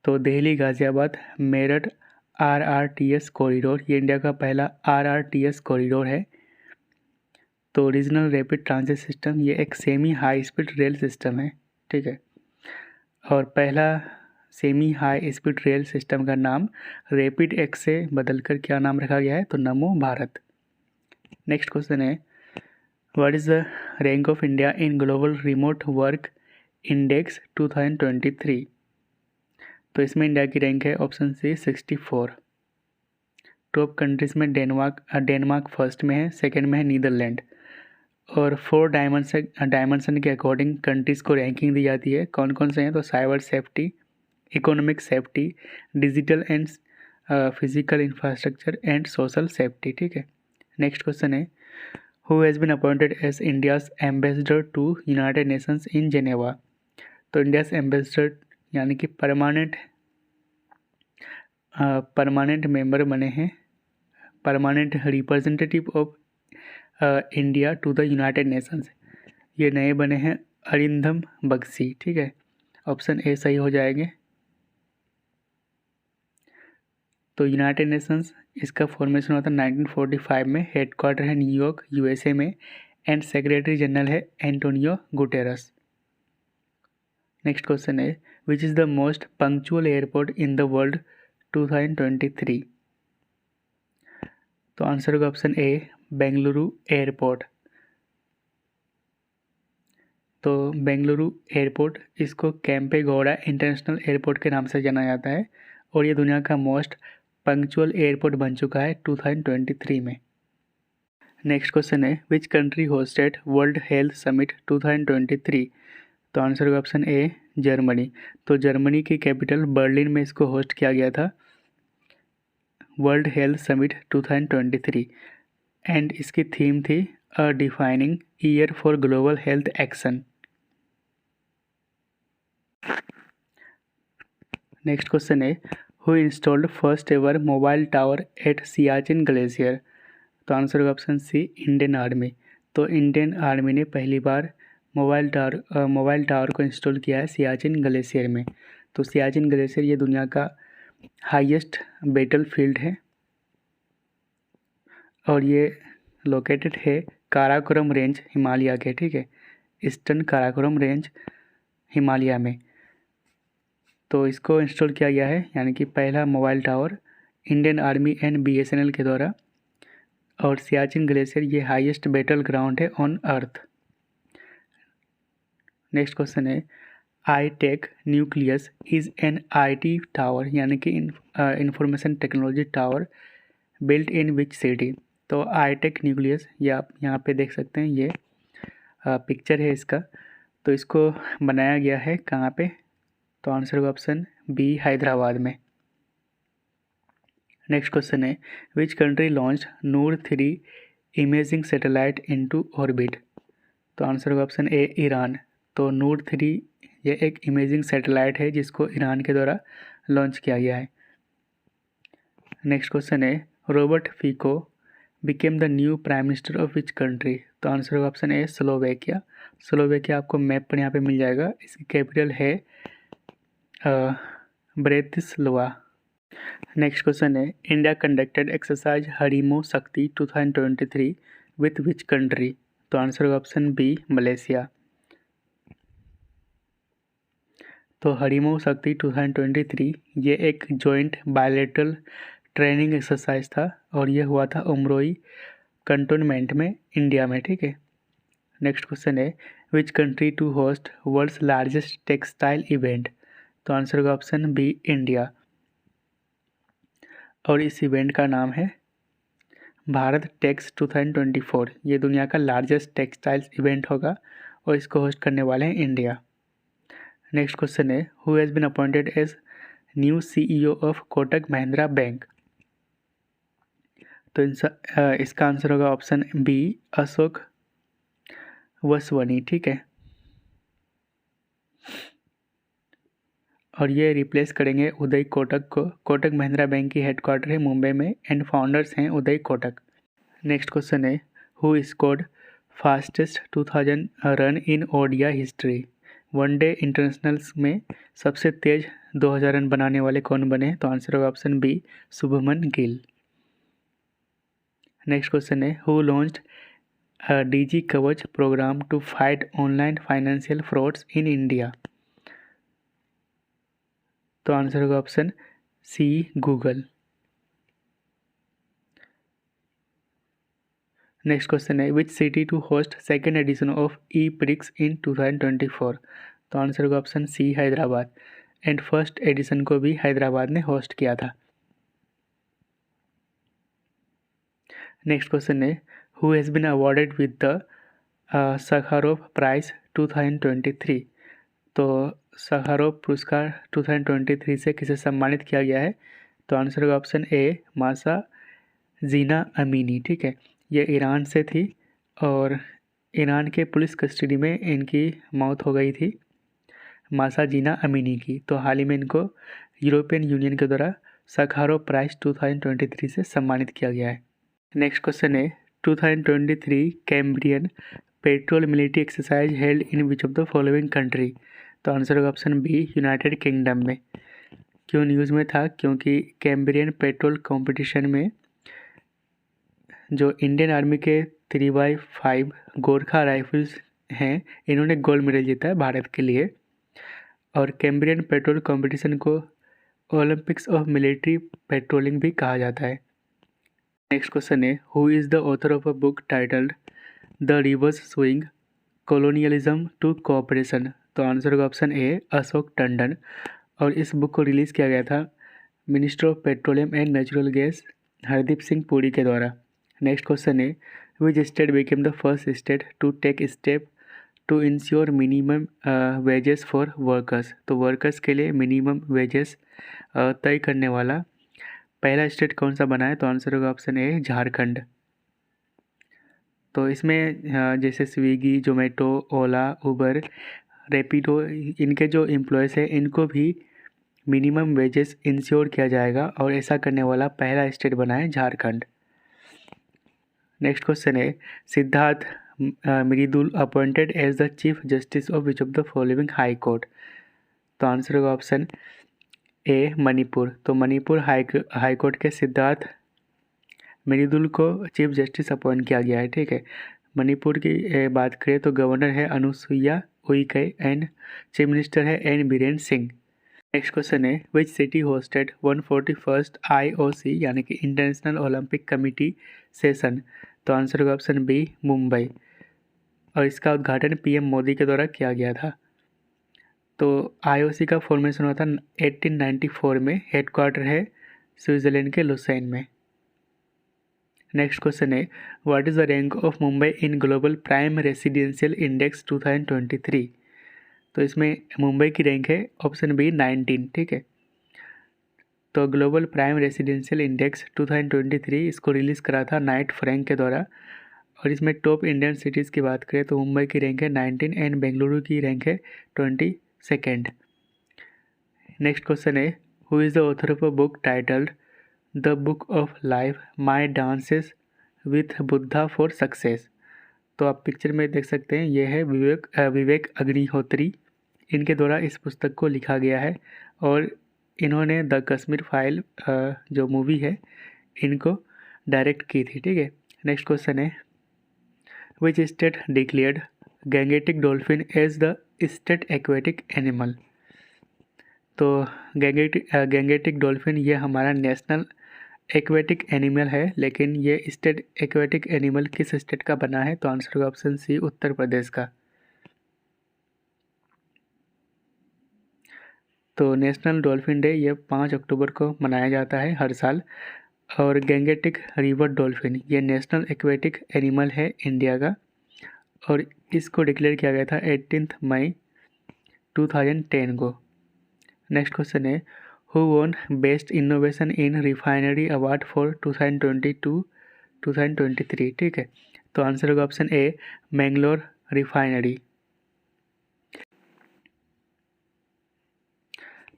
तो दिल्ली गाज़ियाबाद मेरठ RRTS कॉरिडोर ये इंडिया का पहला RRTS कॉरिडोर है। तो रीजनल रैपिड ट्रांजिट सिस्टम ये एक semi high speed rail system है, ठीक है। और पहला semi high speed rail system का नाम रैपिड एक्स से बदलकर क्या नाम रखा गया है? तो नमो भारत। नेक्स्ट क्वेश्चन है what is the rank of India in global remote work index 2023? तो इसमें इंडिया की रैंक है ऑप्शन सी 64। टॉप कंट्रीज़ में डेनमार्क फर्स्ट में है, सेकंड में है नीदरलैंड। और 4 डायमेंशन के अकॉर्डिंग कंट्रीज़ को रैंकिंग दी जाती है। कौन कौन से हैं? तो cyber safety, economic safety, digital and physical infrastructure and social safety, ठीक है। नेक्स्ट क्वेश्चन है who has been appointed as India's ambassador to United Nations in Geneva? तो इंडियाज़ एम्बेसडर यानी कि परमानेंट मेंबर बने हैं, permanent representative of India to the United Nations, ये नए बने हैं अरिंदम बख्शी, ठीक है। ऑप्शन ए सही हो जाएंगे। तो यूनाइटेड नेशंस इसका फॉर्मेशन हुआ था 1945 में, हेडक्वार्टर है न्यूयॉर्क USA में एंड सेक्रेटरी जनरल है एंटोनियो गुटेरस। नेक्स्ट क्वेश्चन है which is the most punctual airport in the world 2023। तो आंसर होगा ऑप्शन ए बेंगलुरु एयरपोर्ट। तो बेंगलुरु एयरपोर्ट इसको केम्पेगौड़ा इंटरनेशनल एयरपोर्ट के नाम से जाना जाता है और ये दुनिया का मोस्ट पंक्चुअल एयरपोर्ट बन चुका है 2023 में। नेक्स्ट क्वेश्चन है which country hosted world health summit 2023। तो आंसर होगा ऑप्शन ए जर्मनी। तो जर्मनी की कैपिटल बर्लिन में इसको होस्ट किया गया था वर्ल्ड हेल्थ समिट 2023 एंड इसकी थीम थी a defining year for global health action. Next question है who installed first ever mobile tower at Siachen glacier. तो आंसर होगा ऑप्शन सी इंडियन आर्मी। तो इंडियन आर्मी ने पहली बार मोबाइल टावर को इंस्टॉल किया है सियाचिन ग्लेशियर में। तो सियाचिन ग्लेशियर ये दुनिया का हाईएस्ट बैटल फील्ड है और ये लोकेटेड है काराकोरम रेंज हिमालय के, ठीक है, ईस्टर्न काराकोरम रेंज हिमालय में। तो इसको इंस्टॉल किया गया है यानी कि पहला mobile tower Indian army and BSNL के द्वारा। और सियाचिन ग्लेशियर ये हाईएस्ट बैटल ग्राउंड है ऑन अर्थ। नेक्स्ट क्वेश्चन है ITEC nucleus is an IT tower यानी कि information technology tower built in which city. तो ITEC न्यूक्लियस ये आप यहाँ पे देख सकते हैं, ये पिक्चर है इसका। तो इसको बनाया गया है कहाँ पे। तो आंसर होगा ऑप्शन बी हैदराबाद में। नेक्स्ट क्वेश्चन है which country launch Noor 3 imaging satellite into orbit. तो आंसर होगा ऑप्शन ए ईरान। तो नूर 3 ये एक इमेजिंग सैटेलाइट है जिसको ईरान के द्वारा लॉन्च किया गया है। नेक्स्ट क्वेश्चन है Robert Fico became the new prime minister of which country. तो आंसर होगा ऑप्शन ए स्लोवेकिया। स्लोवेकिया आपको मैप पर यहाँ पे मिल जाएगा। इसकी कैपिटल है ब्रेतिस्लावा। नेक्स्ट क्वेश्चन है India conducted exercise Harimau Shakti 2023 with which country. तो आंसर होगा ऑप्शन बी मलेशिया। तो हरिमो शक्ति 2023 ये एक जॉइंट बायलैटरल ट्रेनिंग एक्सरसाइज था और ये हुआ था उमरोई कंटोनमेंट में इंडिया में, ठीक है। नेक्स्ट क्वेश्चन है which country to host world's largest textile event. तो आंसर होगा ऑप्शन बी इंडिया और इस इवेंट का नाम है भारत टेक्स 2024। ये दुनिया का लार्जेस्ट टेक्सटाइल्स इवेंट होगा और इसको होस्ट करने वाले हैं इंडिया। नेक्स्ट क्वेश्चन है who has been appointed as new CEO of Kotak Mahindra bank. तो इसका आंसर होगा ऑप्शन बी अशोक वसवनी, ठीक है। और ये रिप्लेस करेंगे उदय कोटक को। कोटक महिंद्रा बैंक की हेडक्वार्टर है मुंबई में एंड फाउंडर्स हैं उदय कोटक। नेक्स्ट क्वेश्चन है who scored fastest 2000 run in ODI history. One day internationals में सबसे तेज 2000 रन बनाने वाले कौन बने। तो आंसर होगा option B Shubman Gill. Next question है who launched DG Kavach programme to fight online financial frauds in India. तो आंसर होगा option C Google. Next question है which city to host second edition of E-Prix in 2024। तो answer होगा option C Hyderabad and first edition को भी हैदराबाद ने host किया था। नेक्स्ट क्वेश्चन है who has been awarded with the Sakharov prize 2023। तो सखारोव पुरस्कार 2023 से किसे सम्मानित किया गया है। तो आंसर होगा ऑप्शन ए मासा जीना अमीनी, ठीक है। ये ईरान से थी और ईरान के पुलिस कस्टडी में इनकी मौत हो गई थी मासा जीना अमीनी की। तो हाल ही में इनको यूरोपियन यूनियन के द्वारा सखारोव प्राइज 2023 से सम्मानित किया गया है। नेक्स्ट क्वेश्चन है 2023 Cambrian petrol military exercise held in which of the following country. तो आंसर होगा ऑप्शन बी यूनाइटेड किंगडम में। क्यों न्यूज़ में था, क्योंकि कैम्ब्रियन पेट्रोल कंपटीशन में जो इंडियन आर्मी के 3x5 गोरखा राइफल्स हैं इन्होंने गोल्ड मेडल जीता है भारत के लिए। और कैम्ब्रियन पेट्रोल कंपटीशन को ओलंपिक्स ऑफ मिलिट्री पेट्रोलिंग भी कहा जाता है। नेक्स्ट क्वेश्चन है, who is the author of a book titled the reverse swing colonialism to cooperation? तो आंसर होगा ऑप्शन ए अशोक टंडन। और इस बुक को रिलीज़ किया गया था minister of petroleum and natural gas Hardeep Singh Puri के द्वारा। नेक्स्ट क्वेश्चन है, which state became the first state to take step to ensure minimum wages for workers? तो वर्कर्स के लिए मिनिमम वेजेस तय करने वाला पहला स्टेट कौन सा बना है? तो आंसर होगा ऑप्शन ए झारखंड। तो इसमें जैसे स्विगी, जोमेटो, ओला, उबर, रैपिडो, इनके जो एम्प्लॉयज़ हैं इनको भी मिनिमम वेजेस इंश्योर किया जाएगा और ऐसा करने वाला पहला स्टेट बना है झारखंड। नेक्स्ट क्वेश्चन है, Siddharth Mridul appointed as the chief justice of which of the following high court? तो आंसर होगा ऑप्शन ए मणिपुर। तो मणिपुर हाई कोर्ट के सिद्धार्थ मृदुल को चीफ जस्टिस अपॉइंट किया गया है। ठीक है, मणिपुर की बात करें तो गवर्नर है Anusuiya Uikey and chief minister है N Biren Singh. Next question है, which city hosted 141st IOC यानी कि इंटरनेशनल ओलंपिक कमेटी सेशन? तो आंसर होगा ऑप्शन बी मुंबई। और इसका उद्घाटन पीएम मोदी के द्वारा किया गया था। तो IOC का फॉर्मेशन हुआ था 1894 में, हेडक्वार्टर है स्विट्ज़रलैंड के लुसेन में। नेक्स्ट क्वेश्चन है, what is the rank of Mumbai in global prime residential index 2023? तो इसमें मुंबई की रैंक है ऑप्शन बी 19। ठीक है, तो ग्लोबल प्राइम रेसिडेंशियल इंडेक्स 2023 इसको रिलीज़ करा था नाइट फ्रैंक के द्वारा। और इसमें टॉप इंडियन सिटीज़ की बात करें तो मुंबई की रैंक है 19 एंड बेंगलुरु की रैंक है 22nd। नेक्स्ट क्वेश्चन है, who is the author of a book titled the book of life my dances with Buddha for success? तो आप पिक्चर में देख सकते हैं, ये है विवेक अग्निहोत्री। इनके द्वारा इस पुस्तक को लिखा गया है और इन्होंने द कश्मीर फाइल जो मूवी है इनको डायरेक्ट की थी। ठीक है, नेक्स्ट क्वेश्चन है, which state declared Gangetic dolphin as the state aquatic animal? तो गैंगेटिक डॉल्फिन ये हमारा नेशनल एक्वेटिक एनिमल है, लेकिन ये स्टेट एक्वेटिक एनिमल किस स्टेट का बना है? तो आंसर होगा ऑप्शन सी उत्तर प्रदेश का। तो नेशनल डॉल्फिन डे ये 5 अक्टूबर को मनाया जाता है हर साल। और गैंगेटिक रिवर डॉल्फिन ये नेशनल एक्वेटिक एनिमल है इंडिया का और इसको डिक्लेयर किया गया था 18 मई 2010 को। नेक्स्ट क्वेश्चन है, who won best innovation in refinery award for 2022-2023? ठीक है, तो आंसर होगा ऑप्शन ए मैंगलोर रिफाइनरी।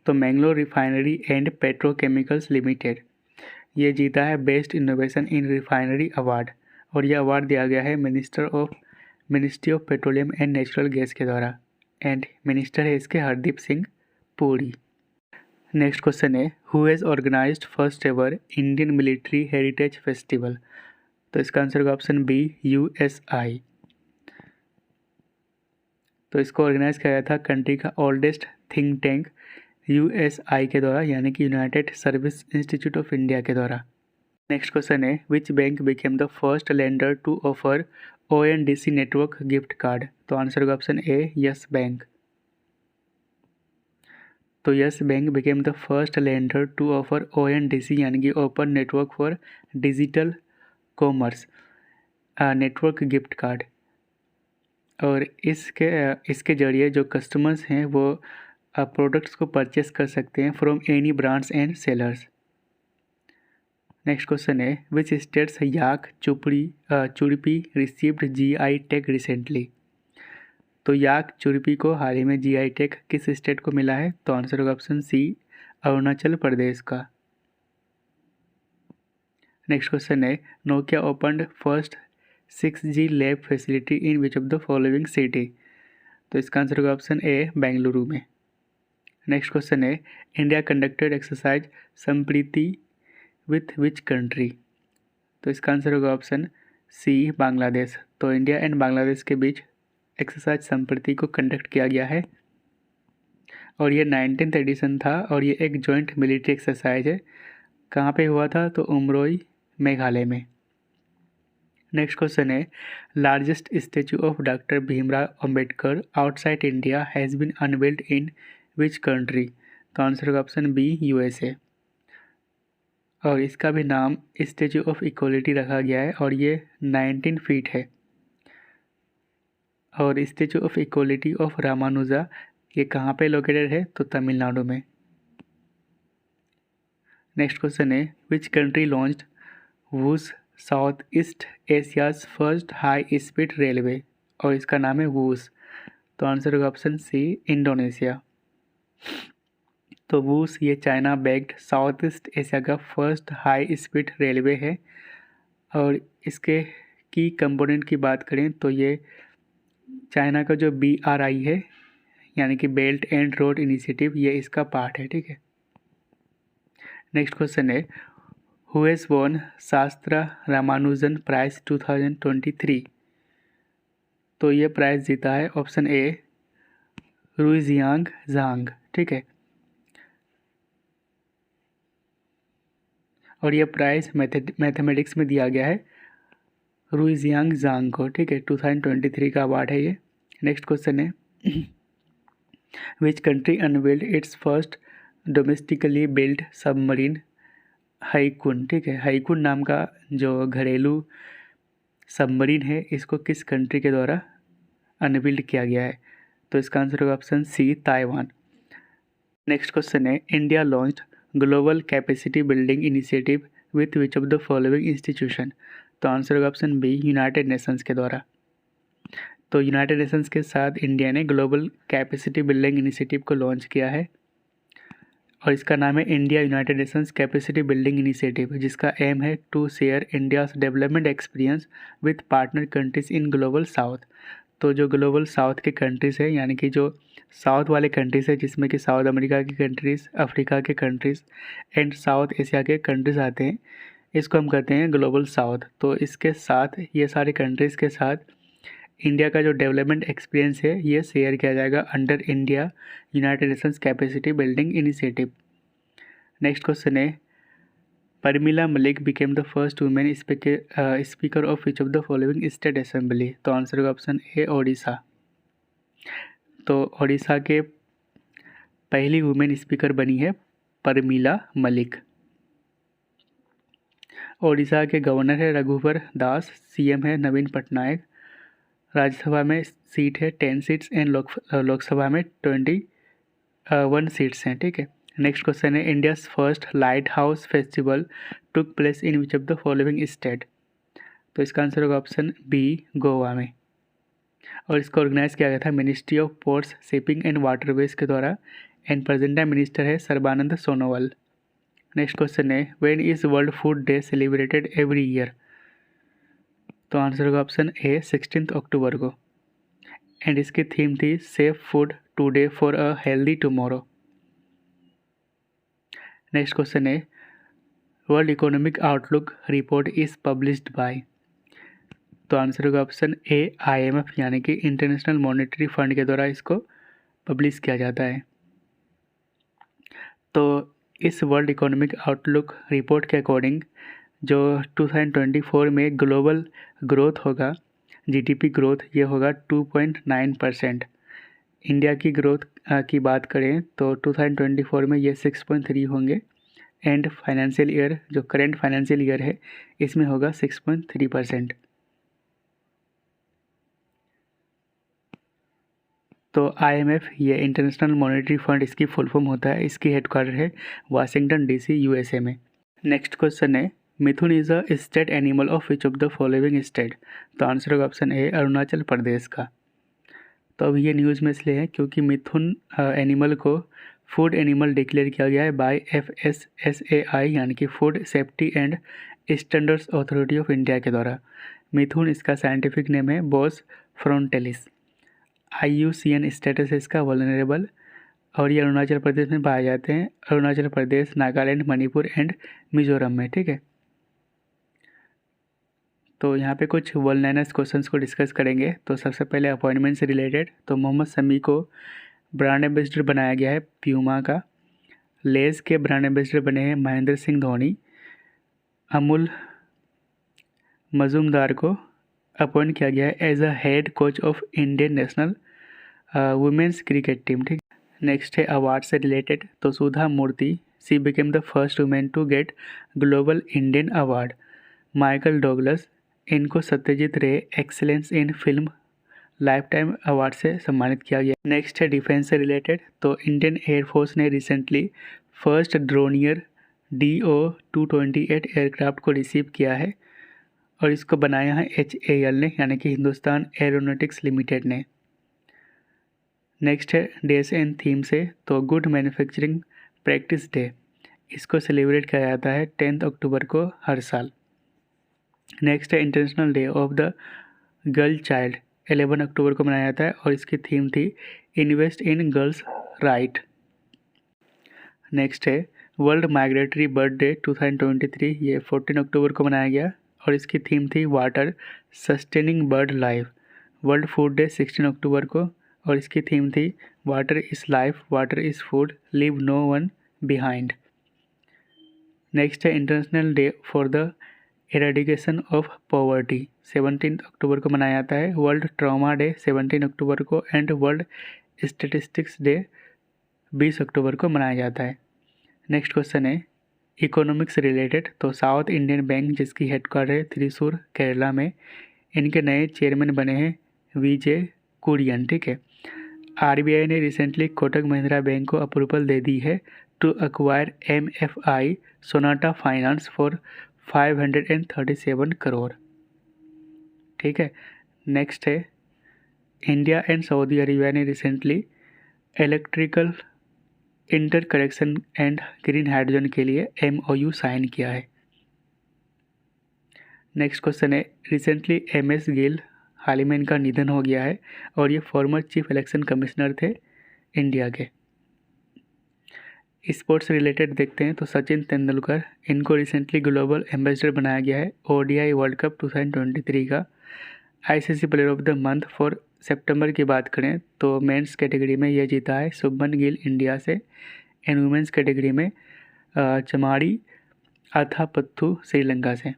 तो Mangalore refinery and petrochemicals limited ये जीता है best innovation in refinery award और यह अवार्ड दिया गया है ministry of petroleum and natural gas के द्वारा एंड मिनिस्टर है इसके हरदीप सिंह पुरी। नेक्स्ट क्वेश्चन है, who has organised first ever Indian military heritage festival? तो इसका आंसर होगा ऑप्शन बी USI। तो इसको ऑर्गेनाइज किया गया था कंट्री का ओल्डेस्ट थिंक टैंक USI के द्वारा यानी कि United Service Institute of India के द्वारा। नेक्स्ट क्वेश्चन है, which bank became the first lender to offer ONDC network gift card? तो आंसर होगा ऑप्शन ए यस बैंक। तो Yes Bank became the first lender to offer ONDC यानी कि open network for digital commerce network gift card. और इसके जरिए जो customers हैं वो प्रोडक्ट्स को परचेस कर सकते हैं from any brands and sellers. Next question है, which states yak churpi received GI tag recently? तो याक चुरपी को हाल ही में GI टैग किस स्टेट को मिला है? तो आंसर होगा ऑप्शन सी अरुणाचल प्रदेश का। नेक्स्ट क्वेश्चन है, Nokia opened first 6G lab facility in which of the following city? तो इसका आंसर होगा ऑप्शन ए बेंगलुरु में। नेक्स्ट क्वेश्चन है, India conducted exercise Sampriti with which country? तो इसका आंसर होगा ऑप्शन सी बांग्लादेश। तो इंडिया एंड बांग्लादेश के बीच एक्सरसाइज संप्रीति को कंडक्ट किया गया है और ये 19th एडिशन था और ये एक जॉइंट मिलिट्री एक्सरसाइज है। कहाँ पे हुआ था? तो उमरोई मेघालय में। नेक्स्ट क्वेश्चन है largest statue of doctor Bhimrao Ambedkar outside India has been unveiled in which country? तो आंसर होगा ऑप्शन बी यूएसए। और इसका भी नाम स्टैचू ऑफ इक्वलिटी रखा गया है और ये 19 फीट है। और statue of equality of Ramanuja ये कहाँ पे लोकेटेड है? तो तमिलनाडु में। नेक्स्ट क्वेश्चन है which country launched whose south east Asia's first high speed railway? और इसका नाम है वूस। तो आंसर होगा ऑप्शन सी इंडोनेशिया। तो वूस ये China backed south east Asia का फर्स्ट हाई स्पीड रेलवे है। और इसके की कंपोनेंट की बात करें तो ये चाइना का जो BRI है यानी कि बेल्ट एंड रोड इनिशिएटिव ये इसका पार्ट है। ठीक है। नेक्स्ट क्वेश्चन है हु हैज़ वॉन शास्त्रा रामानुजन प्राइज 2023? तो ये प्राइज़ जीता है ऑप्शन ए रुइजियांग झांग। ठीक है। और ये प्राइज़ मैथमेटिक्स में दिया गया है रुइजियांग झांग को। ठीक है। 2023 का अवार्ड है ये। नेक्स्ट क्वेश्चन है which country unveiled its first domestically build submarine Haikun? ठीक है। हाईकुन नाम का जो घरेलू सबमरीन है इसको किस कंट्री के द्वारा अनबिल्ड किया गया है? तो इसका आंसर होगा option C Taiwan. Next question है India launched global capacity building initiative with which of the following institution? तो आंसर होगा ऑप्शन बी यूनाइटेड नेशंस के द्वारा। तो यूनाइटेड नेशंस के साथ इंडिया ने ग्लोबल कैपेसिटी बिल्डिंग इनिशिएटिव को लॉन्च किया है और इसका नाम है India United Nations capacity building initiative, जिसका एम है to share India's development experience with partner countries in global south. तो जो ग्लोबल साउथ के कंट्रीज़ है यानी कि जो साउथ वाले कंट्रीज़ है जिसमें कि साउथ अमेरिका की कंट्रीज़, अफ्रीका के कंट्रीज़ एंड साउथ एशिया के कंट्रीज़ आते हैं, इसको हम कहते हैं ग्लोबल साउथ। तो इसके साथ ये सारे कंट्रीज़ के साथ इंडिया का जो डेवलपमेंट एक्सपीरियंस है ये शेयर किया जाएगा under India United Nations capacity building initiative. Next question है Pramila Malik became the first women speaker of which of the following state assembly? तो आंसर होगा ऑप्शन ए ओडिशा। तो ओडिशा के पहली वुमेन स्पीकर बनी है परमिला मलिक। ओडिशा के गवर्नर है रघुवर दास, CM है नवीन पटनायक, राज्यसभा में सीट है 10 सीट्स एंड लोकसभा में 21 सीट्स हैं। ठीक है। नेक्स्ट क्वेश्चन है India's first light house festival took place in which of the following state? तो इसका आंसर होगा ऑप्शन बी गोवा में। और इसको ऑर्गेनाइज किया गया था ministry of ports shipping and waterways के द्वारा एंड प्रेजेंट टाइम मिनिस्टर है सर्बानंद सोनोवाल। नेक्स्ट क्वेश्चन है when is world food day celebrated every year? तो आंसर होगा ऑप्शन ए 16 अक्टूबर को एंड इसकी थीम थी safe food today for a healthy tomorrow. Next question है world economic outlook report is published by? तो answer होगा option A IMF यानी कि इंटरनेशनल मॉनेटरी फंड के द्वारा इसको पब्लिश किया जाता है। तो इस वर्ल्ड इकोनॉमिक आउटलुक रिपोर्ट के अकॉर्डिंग जो 2024 में ग्लोबल ग्रोथ होगा GDP ग्रोथ ये होगा 2.9%। इंडिया की ग्रोथ की बात करें तो 2024 में ये 6.3 होंगे एंड फाइनेंशियल ईयर जो करेंट फाइनेंशियल ईयर है इसमें होगा 6.3%। तो IMF ये इंटरनेशनल मॉनेटरी फंड इसकी फुल फॉर्म होता है, इसकी हेडक्वार्टर है वाशिंगटन DC USA में। नेक्स्ट क्वेश्चन है mithun is a state animal of which of the following state? तो आंसर होगा ऑप्शन ए अरुणाचल प्रदेश का। तो अब ये न्यूज़ में इसलिए है क्योंकि मिथुन एनिमल को फूड एनिमल डिक्लेयर किया गया है बाय FSSAI यानी कि food safety and standards authority of India के द्वारा। मिथुन इसका साइंटिफिक नेम है बोस फ्रॉन्टेलिस। IUCN स्टेटस है इसका वल्नरेबल और ये अरुणाचल प्रदेश में पाए जाते हैं, अरुणाचल प्रदेश, नागालैंड, मणिपुर एंड मिजोरम में। ठीक है। तो यहाँ पे कुछ वर्ल्ड लाइनर्स क्वेश्चंस को डिस्कस करेंगे। तो सबसे पहले अपॉइंटमेंट से रिलेटेड तो मोहम्मद शमी को ब्रांड एम्बेसडर बनाया गया है प्यूमा का। लेस के ब्रांड एम्बेसडर बने हैं महेंद्र सिंह धोनी। अमूल मजूमदार को अपॉइंट किया गया है as a head coach of Indian national women's cricket team. ठीक, नेक्स्ट है अवार्ड से रिलेटेड। तो Sudha Murthy, she became the first women to get global Indian award. Michael Douglas, इनको Satyajit Ray excellence in film life time award से सम्मानित किया गया। नेक्स्ट है डिफेंस से रिलेटेड। तो इंडियन एयरफोर्स ने रिसेंटली फर्स्ट ड्रोनियर DO-228 एयरक्राफ्ट को रिसीव किया है और इसको बनाया है HAL ने, यानी कि हिंदुस्तान एरोनॉटिक्स लिमिटेड ने। नेक्स्ट है डेज एंड थीम से। तो गुड मैन्युफैक्चरिंग प्रैक्टिस डे, इसको सेलिब्रेट किया जाता है 10 अक्टूबर को हर साल। नेक्स्ट है international day of the girl child, 11 अक्टूबर को मनाया जाता है और इसकी थीम थी invest in girls right. Next है वर्ल्ड माइग्रेटरी बर्ड डे 2023, ये 14 अक्टूबर को मनाया गया और इसकी थीम थी water sustaining bird life. World food day 16 अक्टूबर को और इसकी थीम थी water is life, water is food, leave no one behind. Next है international day for the eradication of poverty, 17 October को मनाया जाता है। वर्ल्ड ट्रॉमा डे 17 अक्टूबर को एंड वर्ल्ड स्टैटिस्टिक्स डे 20 अक्टूबर को मनाया जाता है। नेक्स्ट क्वेश्चन है इकोनॉमिक्स रिलेटेड। तो साउथ इंडियन बैंक जिसकी हेडक्वार्टर है त्रिशूर केरला में, इनके नए चेयरमैन बने हैं विजय कुरियन। ठीक है, RBI ने रिसेंटली कोटक महिंद्रा बैंक को अप्रूवल दे दी है to acquire MFI Sonata finance for 537 crore. ठीक है, नेक्स्ट है इंडिया एंड सऊदी अरेबिया ने recently electrical interconnection and green hydrogen के लिए MOU साइन किया है। नेक्स्ट क्वेश्चन है रिसेंटली MS गिल, हाल ही में इनका निधन हो गया है और ये फॉर्मर चीफ इलेक्शन कमिश्नर थे इंडिया के। स्पोर्ट्स रिलेटेड देखते हैं। तो सचिन तेंदुलकर, इनको रिसेंटली ग्लोबल एम्बेसडर बनाया गया है ODI वर्ल्ड कप 2023 का। ICC player of the month for सितंबर की बात करें तो मेंस कैटेगरी में ये जीता है शुभमन गिल इंडिया से, एंड वुमेंस कैटेगरी में चमाड़ी अथापत्थु श्रीलंका से।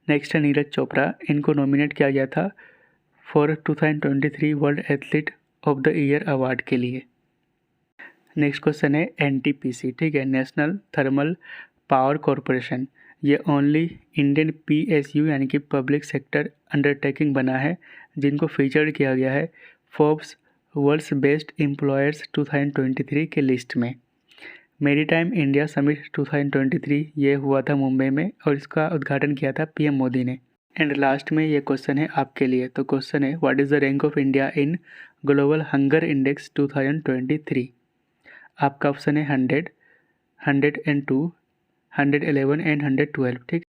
नेक्स्ट है नीरज चोपड़ा, इनको नॉमिनेट किया गया था for 2023 world athlete of the year award के लिए। नेक्स्ट क्वेश्चन है NTPC। ठीक है, नेशनल थर्मल पावर कॉरपोरेशन, ये ओनली इंडियन PSU यानी कि पब्लिक सेक्टर अंडरटेकिंग बना है जिनको फीचर किया गया है फोर्ब्स वर्ल्ड्स बेस्ट एम्प्लॉयर्स 2023 के लिस्ट में। मेरीटाइम इंडिया समिट 2023 ये हुआ था मुंबई में और इसका उद्घाटन किया था PM मोदी ने। एंड लास्ट में ये क्वेश्चन है आपके लिए। तो क्वेश्चन है what is the rank of India in global hunger index 2023। आपका ऑप्शन है 100, 102, 111 एंड 112। ठीक।